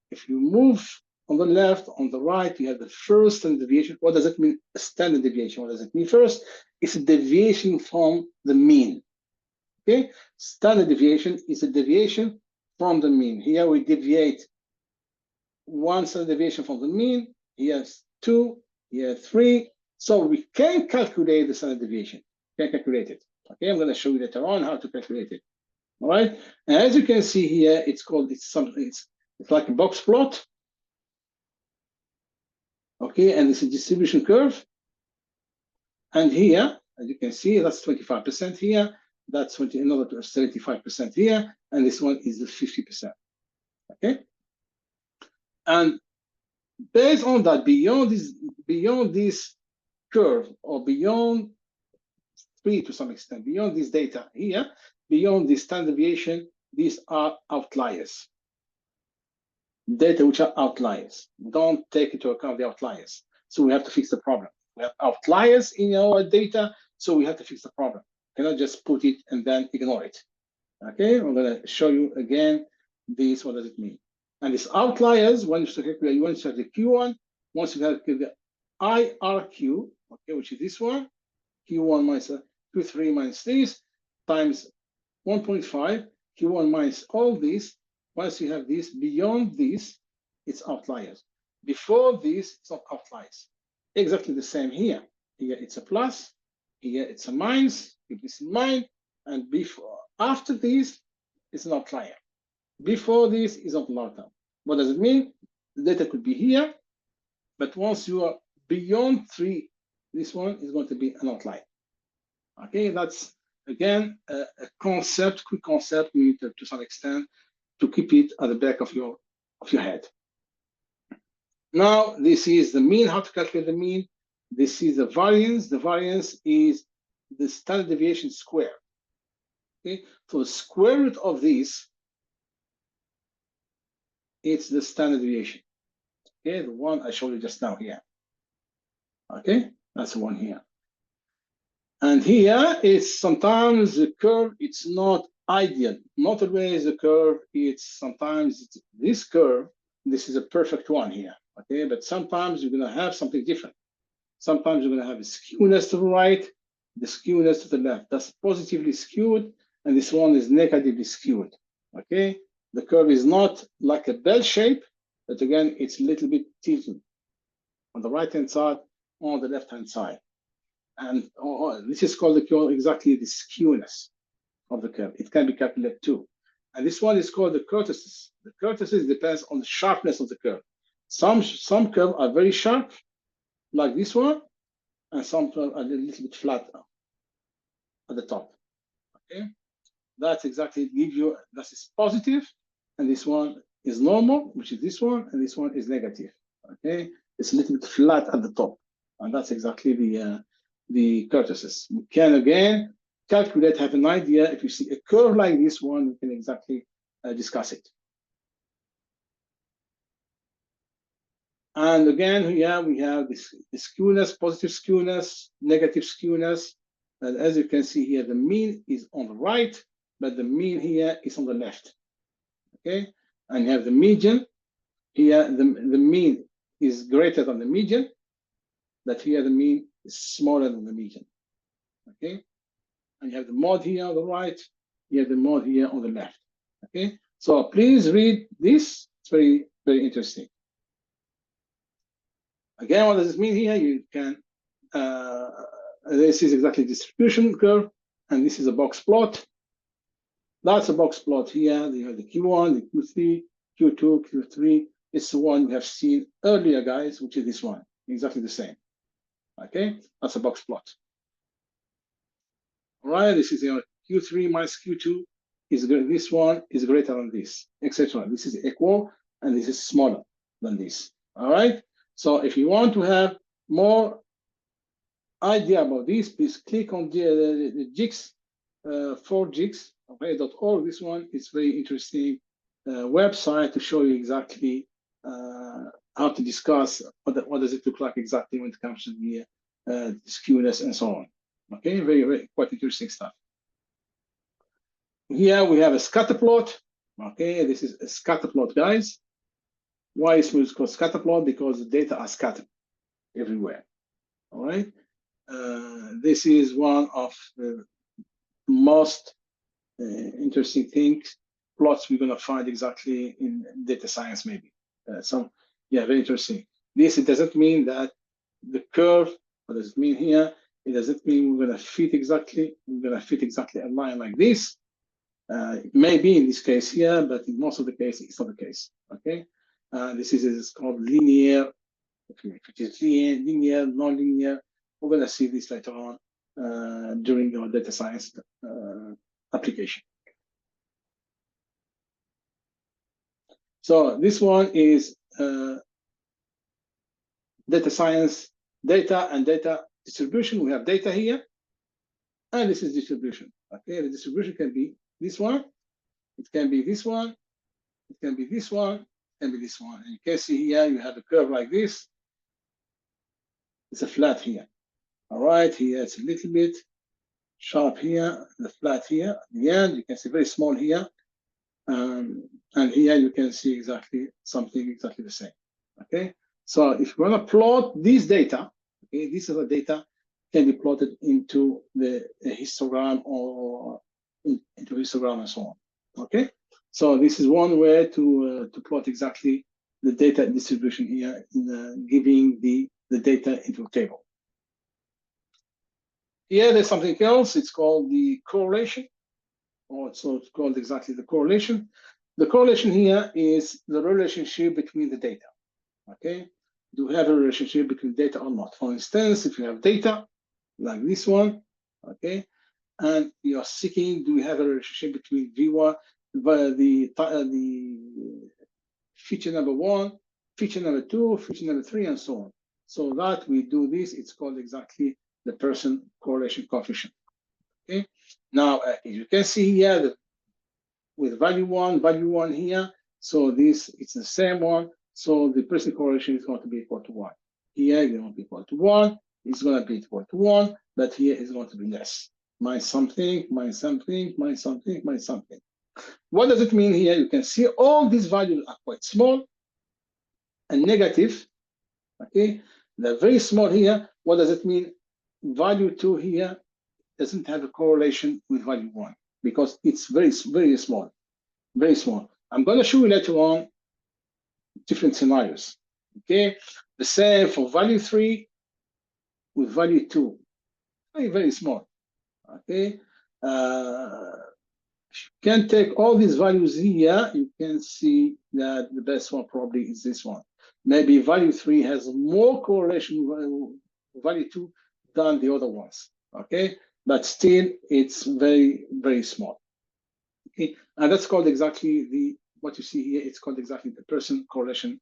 If you move on the left, on the right, you have the first standard deviation. What does it mean? A standard deviation. What does it mean? First, it's a deviation from the mean. Okay, standard deviation is a deviation from the mean. Here we deviate one standard deviation from the mean. Here's 2. Here 3. So we can calculate the standard deviation. We can calculate it. Okay, I'm going to show you later on how to calculate it. All right, and as you can see here, it's like a box plot. Okay, and it's a distribution curve. And here As you can see, that's 25% here. That's another 75% here, and this one is the 50%. Okay, and based on that, beyond this curve, or beyond 3 to some extent, beyond this data here, beyond this standard deviation, these are outliers. Data which are outliers. Don't take into account the outliers. So we have to fix the problem. We have outliers in our data, so we have to fix the problem. Cannot just put it and then ignore it. Okay, I'm going to show you again this. What does it mean? And these outliers, once you have the Q1, once you have the IRQ, okay, which is this one, Q1 minus Q3 minus this, times 1.5, Q1 minus all this. Once you have this, beyond this, it's outliers. Before this, it's not outliers. Exactly the same here. Here it's a plus, here it's a minus, keep this in mind. And after this, it's an outlier. Before this is not an outlier. What does it mean? The data could be here, but once you are beyond 3, this one is going to be an outlier. Okay, that's again a concept, quick concept, we need to some extent to keep it at the back of your head. Now, this is the mean, how to calculate the mean. This is the variance. The variance is the standard deviation squared. Okay, so the square root of this, it's the standard deviation. Okay, the one I showed you just now here. Okay, that's the one here. And here is sometimes the curve, it's not ideal. Not always the curve, it's sometimes this curve, this is a perfect one here. Okay, but sometimes you're going to have something different. Sometimes you're going to have a skewness to the right, the skewness to the left. That's positively skewed, and this one is negatively skewed. Okay, the curve is not like a bell shape, but again, it's a little bit tilted on the right-hand side, on the left-hand side. And this is called exactly the skewness of the curve. It can be calculated too. And this one is called the kurtosis. The kurtosis depends on the sharpness of the curve. Some curves are very sharp, like this one, and some curves are a little bit flat at the top. Okay, that's exactly give you, that is positive, and this one is normal, which is this one, and this one is negative. Okay, it's a little bit flat at the top, and that's exactly the kurtosis. We can again calculate, have an idea. If you see a curve like this one, we can exactly discuss it. And again, here we have this skewness, positive skewness, negative skewness. And as you can see here, the mean is on the right, but the mean here is on the left. Okay, and you have the median. Here, the mean is greater than the median, but here the mean is smaller than the median. Okay, and you have the mode here on the right, you have the mode here on the left. Okay, so please read this. It's very, very interesting. Again, what does this mean here? You can, this is exactly distribution curve, and this is a box plot. That's a box plot here. You have the Q1, the Q3, Q2, Q3. It's the one we have seen earlier, guys, which is this one, exactly the same. Okay, that's a box plot. All right, this is your Q3 minus Q2 is this one is greater than this, etc. This is equal, and this is smaller than this. All right. So if you want to have more idea about this, please click on the GIGS, 4GIGS, okay.org. This one is very interesting website to show you exactly how to discuss what does it look like exactly when it comes to the skewness and so on. Okay, very, very quite interesting stuff. Here we have a scatter plot. Okay, this is a scatter plot, guys. Why is it called scatter plot? Because the data are scattered everywhere. All right. This is one of the most interesting things, plots we're going to find exactly in data science, maybe. Yeah, very interesting. This, it doesn't mean that the curve, what does it mean here? It doesn't mean we're going to fit exactly a line like this. It may be in this case here, but in most of the cases, it's not the case. Okay. This is called linear. If it is linear, non-linear, we're going to see this later on. during your data science application. So this one is data science, data and data distribution. We have data here, and this is distribution. Okay, the distribution can be this one, it can be this one, it can be this one, it can be this one. And you can see here you have a curve like this. It's a flat here. All right, here it's a little bit sharp here, the flat here. At the end, you can see very small here. And here you can see exactly something exactly the same. Okay, so if you want to plot this data, okay, this is the data can be plotted into the histogram or into histogram and so on. Okay, so this is one way to plot exactly the data distribution here in giving the data into a table. Here there's something else. It's called the correlation, or so it's called exactly the correlation. The correlation here is the relationship between the data. Okay, do we have a relationship between data or not? For instance, if you have data like this one, okay, and you're seeking, do we have a relationship between V1, the feature number 1, feature number 2, feature number 3, and so on. So that we do this, it's called exactly the Pearson correlation coefficient. Okay, now as you can see here that with value 1 here, so this it's the same one, so the Pearson correlation is going to be equal to 1. Here it's going to be equal to 1, it's going to be equal to 1, but here is going to be less. Minus something, minus something, minus something, minus something. What does it mean here? You can see all these values are quite small and negative. Okay, they're very small here. What does it mean? Value 2 here doesn't have a correlation with value 1 because it's very, very small, very small. I'm going to show you later on different scenarios. Okay, the same for value 3 with value 2, very, very small. Okay, if you can take all these values here, you can see that the best one probably is this one. Maybe value 3 has more correlation with value 2 than the other ones. Okay, but still it's very, very small. Okay, and that's called exactly what you see here. It's called exactly the Pearson correlation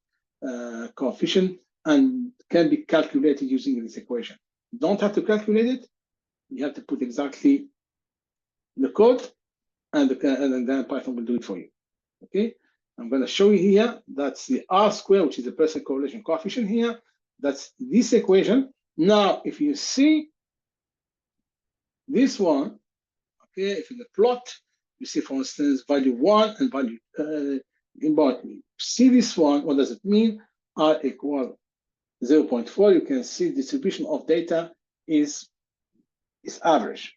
coefficient, and can be calculated using this equation. You don't have to calculate it. You have to put exactly the code, and then Python will do it for you. Okay, I'm going to show you here. That's the R square, which is the Pearson correlation coefficient here. That's this equation. Now, if you see this one, okay, if in the plot, you see, for instance, value 1 and value see this one, what does it mean? R equal 0.4. You can see distribution of data is average.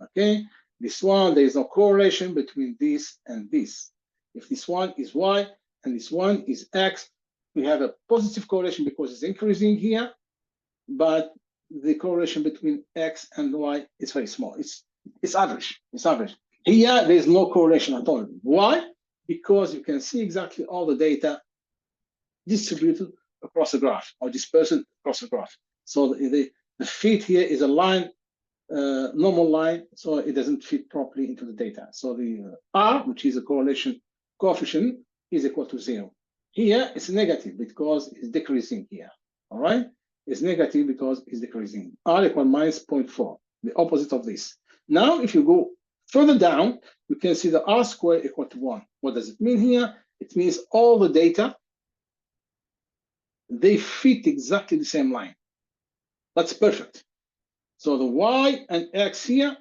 Okay, this one, there is no correlation between this and this. If this one is Y and this one is X, we have a positive correlation because it's increasing here, but the correlation between X and Y is very small. It's average. It's average. Here, there is no correlation at all. Why? Because you can see exactly all the data distributed across the graph or dispersed across the graph. So the fit here is a line, normal line, so it doesn't fit properly into the data. So the R, which is a correlation coefficient, is equal to 0. Here it's negative because it's decreasing here. All right, it's negative because it's decreasing. R equal minus 0.4, the opposite of this. Now, if you go further down, you can see the R square equal to 1. What does it mean here? It means all the data, they fit exactly the same line. That's perfect. So the Y and X here,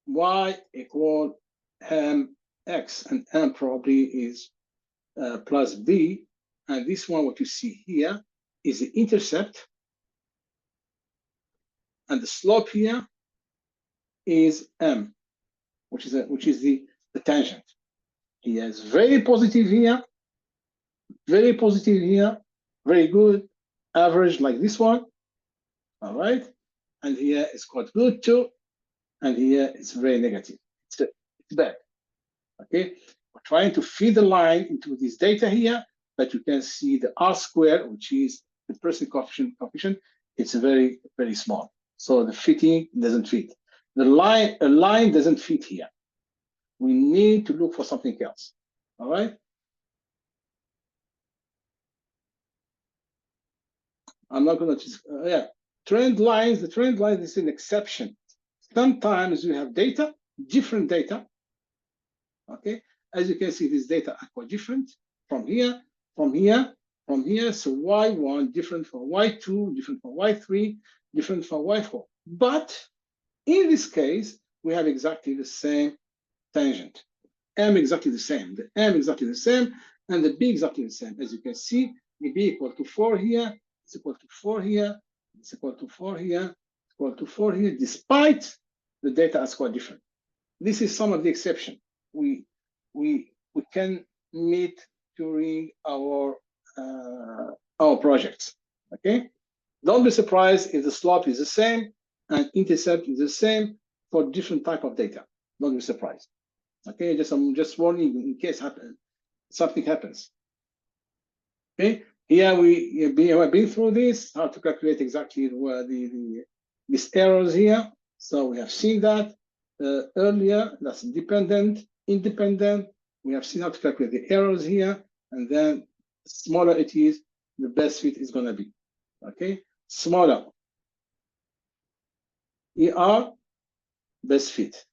Y equal mx, and m probably is plus b. And this one, what you see here, is the intercept. And the slope here is m, which is the tangent. Here is very positive here, very positive here, very good, average like this one. All right, and here it's quite good too, and here it's very negative. It's bad. Okay, we're trying to feed the line into this data here, but you can see the R square, which is the Pearson coefficient. It's very, very small. So the fitting doesn't fit. A line doesn't fit here. We need to look for something else. All right. I'm not going to just, yeah. Trend lines, the trend line is an exception. Sometimes you have data, different data. Okay. As you can see, this data are quite different from here, from here, from here. So Y1 different from Y2, different from Y3, different from Y4. But in this case, we have exactly the same tangent. M exactly the same, the M exactly the same, and the B exactly the same. As you can see, the B equal to 4 here, it's equal to 4 here, it's equal to 4 here, it's equal to 4 here, despite the data is quite different. This is some of the exception we can meet during our projects. Okay, don't be surprised if the slope is the same and intercept is the same for different type of data. Don't be surprised. Okay, I'm just warning in case something happens. Okay, here we have been through this, how to calculate exactly these errors here. So we have seen that earlier. That's dependent, independent. We have seen how to calculate the errors here, and then the smaller it is, the best fit is going to be. Okay, smaller. ER, best fit.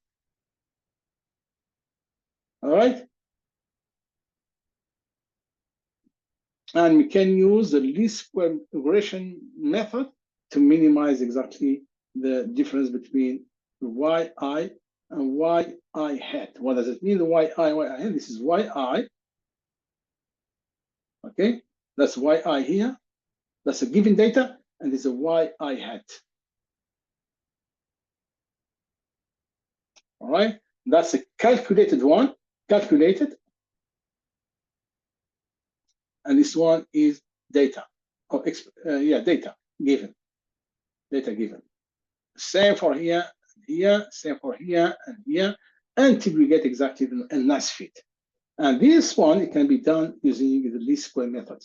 All right. And we can use the least square regression method to minimize exactly the difference between the yi and yi hat. What does it mean, the yi hat? This is yi. Okay, that's yi here. That's a given data, and it's a yi hat. All right, that's a calculated one, calculated. And this one is data, or data given, data given. Same for here, here, same for here and here, until we get exactly a nice fit. And this one, it can be done using the least square method.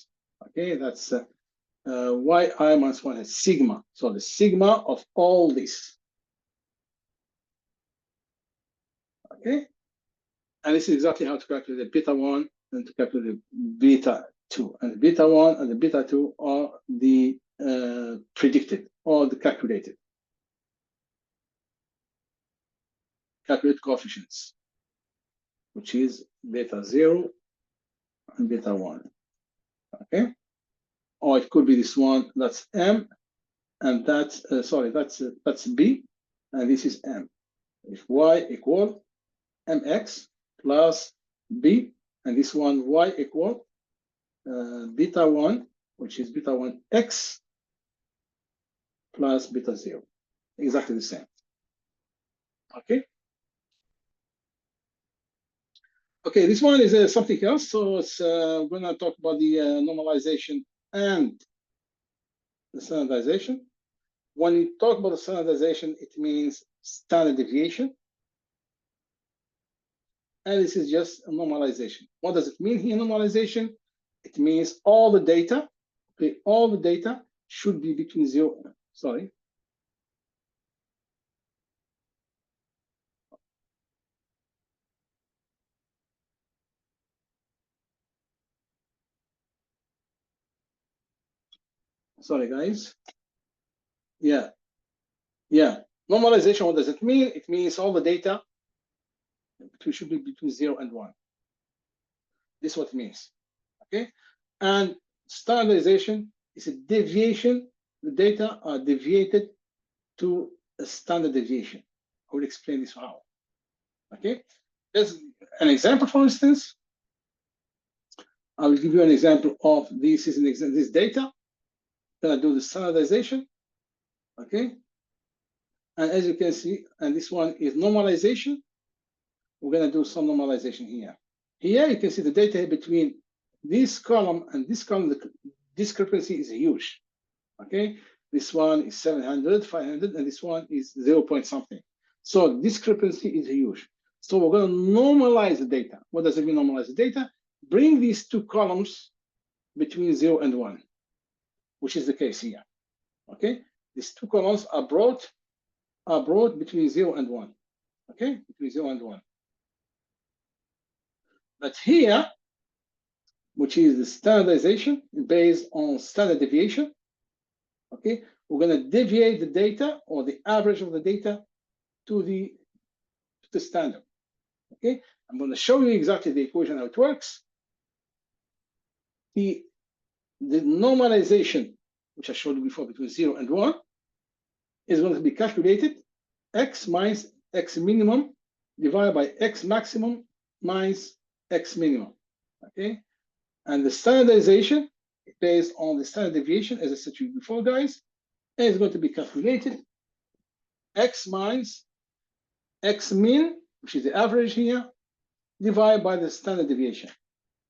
Okay, that's yi minus 1 is sigma. So the sigma of all this. Okay, and this is exactly how to calculate the beta 1 and to calculate the beta 2. And the beta 1 and the beta 2 are the predicted or the calculated coefficients, which is beta 0 and beta 1. Okay, or it could be this one, that's M, and that's that's B, and this is M. If Y equal MX plus B, and this one Y equal beta 1, which is beta 1X plus beta 0, exactly the same. Okay. Okay, this one is something else. So it's we're going to talk about the normalization and the standardization. When you talk about the standardization, it means standard deviation. And this is just a normalization. What does it mean here, normalization? It means all the data, okay, all the data should be between 0, sorry. Sorry, guys. Yeah. Normalization, what does it mean? It means all the data should be between 0 and 1. This is what it means. Okay. And standardization is a deviation. The data are deviated to a standard deviation. I will explain this how. Okay. There's an example, for instance. I will give you an example of this is this data. Then I do the standardization. Okay. And as you can see, and this one is normalization. We're going to do some normalization here. Here you can see the data between this column and this column, the discrepancy is huge. Okay, this one is 700, 500, and this one is 0 point something. So discrepancy is huge. So we're going to normalize the data. What does it mean, normalize the data? Bring these two columns between 0 and 1, which is the case here. Okay, these two columns are brought between 0 and 1. Okay, between 0 and 1. But here, which is the standardization based on standard deviation, okay, we're going to deviate the data or the average of the data to the standard. Okay, I'm going to show you exactly the equation how it works. The normalization, which I showed you before, between 0 and 1, is going to be calculated x minus x minimum divided by x maximum minus x minimum. Okay, and the standardization based on the standard deviation, as I said to you before, guys, is going to be calculated x minus x min, which is the average here, divided by the standard deviation.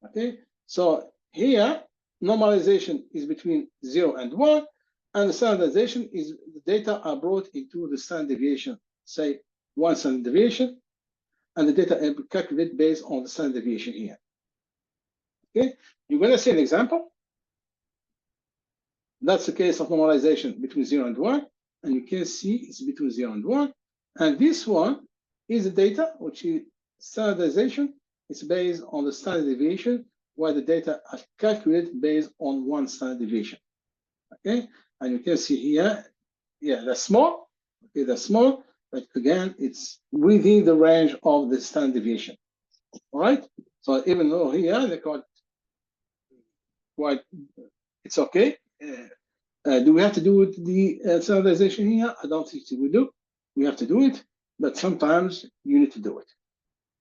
Okay, so here normalization is between 0 and 1, and the standardization is the data are brought into the standard deviation, say 1 standard deviation, and the data are calculated based on the standard deviation here. Okay, you're going to see an example. That's the case of normalization between 0 and 1, and you can see it's between 0 and 1. And this one is the data, which is standardization. It's based on the standard deviation, while the data are calculated based on 1 standard deviation. Okay, and you can see here, yeah, that's small. Okay, that's small, but again, it's within the range of the standard deviation. All right. So even though here they got quite, it's okay. Do we have to do the standardization here? I don't think we do. We have to do it, but sometimes you need to do it.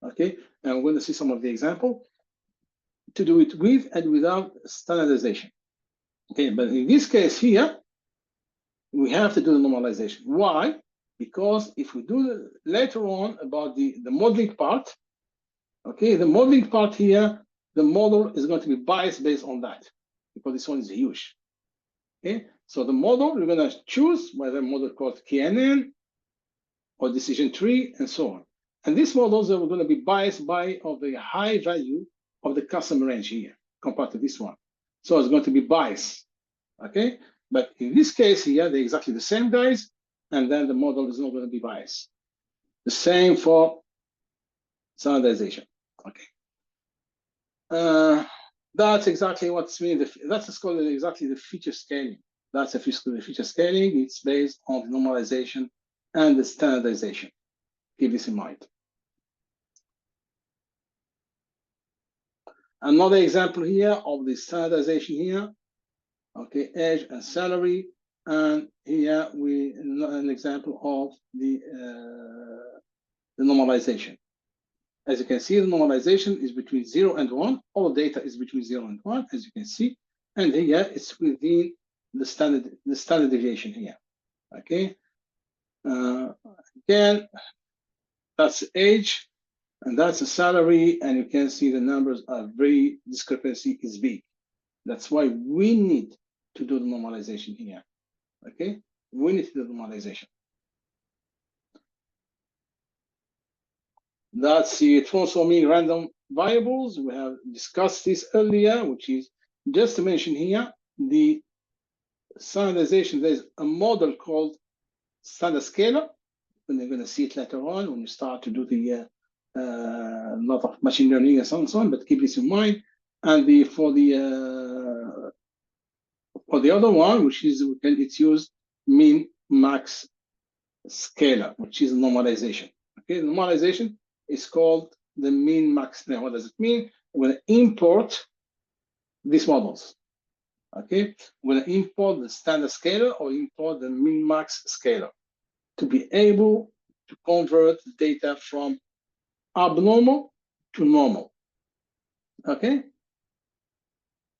Okay, and we're going to see some of the example to do it with and without standardization. Okay, but in this case here, we have to do the normalization. Why? Because if we do later on about the modeling part, okay, the modeling part here, the model is going to be biased based on that, because this one is huge. Okay, so the model, we're going to choose whether a model called KNN or decision tree and so on. And these models are going to be biased by the high value of the custom range here compared to this one. So it's going to be biased. Okay, but in this case here, they're exactly the same, guys, and then the model is not going to be biased. The same for standardization. Okay. That's exactly what's mean. That's called exactly the feature scaling. That's the feature scaling. It's based on the normalization and the standardization. Keep this in mind. Another example here of the standardization here. Okay, age and salary, and here an example of the normalization. As you can see, the normalization is between 0 and 1. All data is between 0 and 1, as you can see, and here it's within the standard deviation here. Okay, again, that's age, and that's the salary, and you can see the numbers are very, discrepancy is big. That's why we need to do the normalization here. Okay, we need to do the normalization. That's the transforming random variables. We have discussed this earlier, which is just to mention here the standardization. There's a model called standard scaler, and you're going to see it later on when you start to do the lot of machine learning and so on. But keep this in mind. And for the other one, which is it's used min max scalar, which is normalization. Okay, normalization is called the min max. Now, what does it mean? We're going to import these models. Okay, we're going to import the standard scalar or import the min max scalar to be able to convert the data from abnormal to normal. Okay,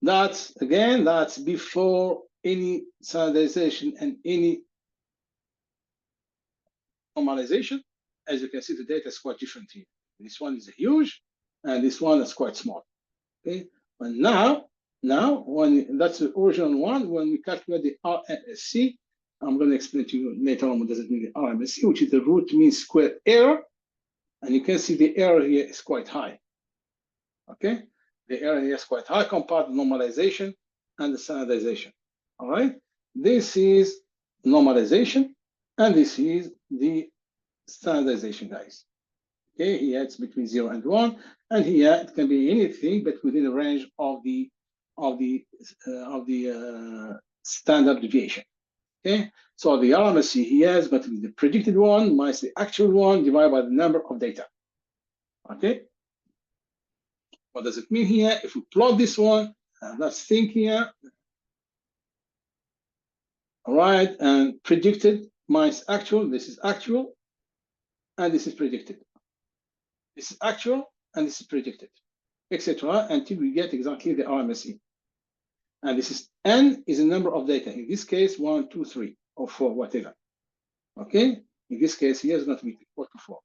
that's before any standardization and any normalization. As you can see, the data is quite different here. This one is huge, and this one is quite small. Okay, but now when that's the original one, when we calculate the RMSE, I'm going to explain to you later on what does it mean, the RMSE, which is the root mean square error, and you can see the error here is quite high. Okay, the error here is quite high compared to normalization and the standardization. All right, this is normalization, and this is the standardization, guys. Okay, here it's between 0 and 1, and here it can be anything, but within the range of the standard deviation. Okay, so the RMSE here is going to be the predicted one minus the actual one divided by the number of data. Okay, what does it mean here? If we plot this one, let's think here. All right, and predicted minus actual, this is actual, and this is predicted. This is actual, and this is predicted, etc., until we get exactly the RMSE. And this is n is a number of data. In this case, 1, 2, 3, or 4, whatever. Okay. In this case, here is going to be equal to 4.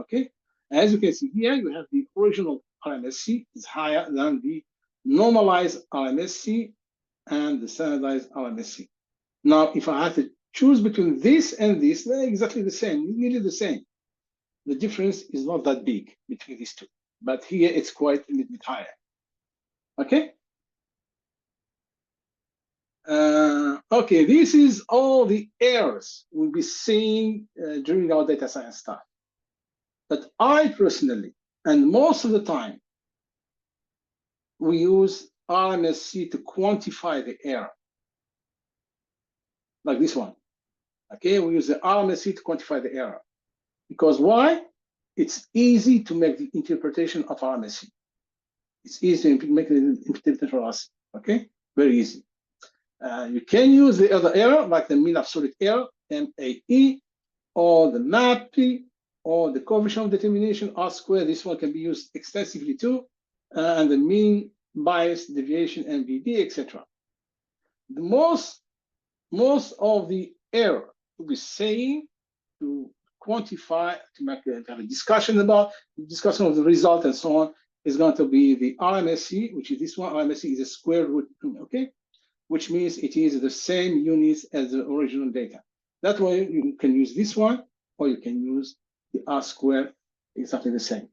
Okay. As you can see here, you have the original RMSE is higher than the normalized RMSE and the standardized RMSE. Now, if I have to choose between this and this, they're exactly the same, nearly the same. The difference is not that big between these two, but here it's quite a little bit higher. Okay. Okay, this is all the errors we'll be seeing during our data science stuff. But I personally, and most of the time, we use RMSE to quantify the error, like this one. Okay, we use the RMSE to quantify the error. Because why? It's easy to make the interpretation of RMSE. It's easy to make the interpretation for us. Okay, very easy. You can use the other error, like the mean absolute error, MAE, or the MAPE, or the coefficient of determination, R-squared. This one can be used extensively too, and the mean bias deviation, MBD, etc. The most of the error to be saying to quantify, to have a discussion about the discussion of the result and so on, is going to be the RMSE, which is this one. RMSE is a square root, okay, which means it is the same units as the original data. That way you can use this one, or you can use the R-squared, exactly the same.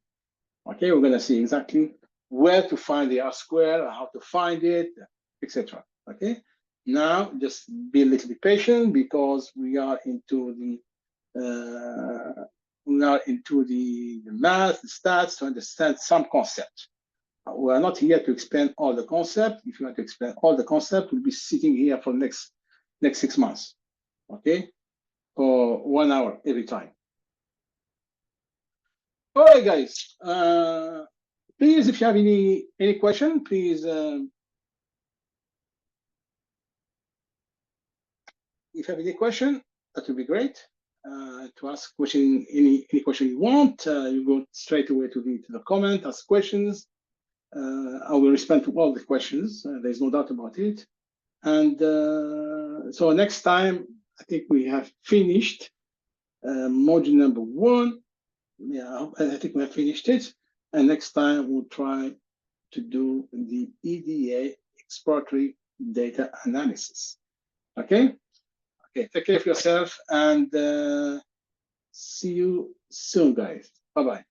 Okay, we're going to see exactly where to find the R-squared, how to find it, etc. Okay, now just be a little bit patient because we are into the math, the stats, to understand some concepts. We are not here to explain all the concept. If you want to explain all the concept, we'll be sitting here for next 6 months, okay, for 1 hour every time. All right, guys. Please, if you have any question, please. If you have any question, that would be great. To ask question, any question you want, you go straight away to the comment, ask questions. I will respond to all the questions. There's no doubt about it. And so next time, I think we have finished module number 1. Yeah, I think we have finished it. And next time we'll try to do the EDA, exploratory data analysis. Okay? Okay, take care of yourself and see you soon, guys. Bye-bye.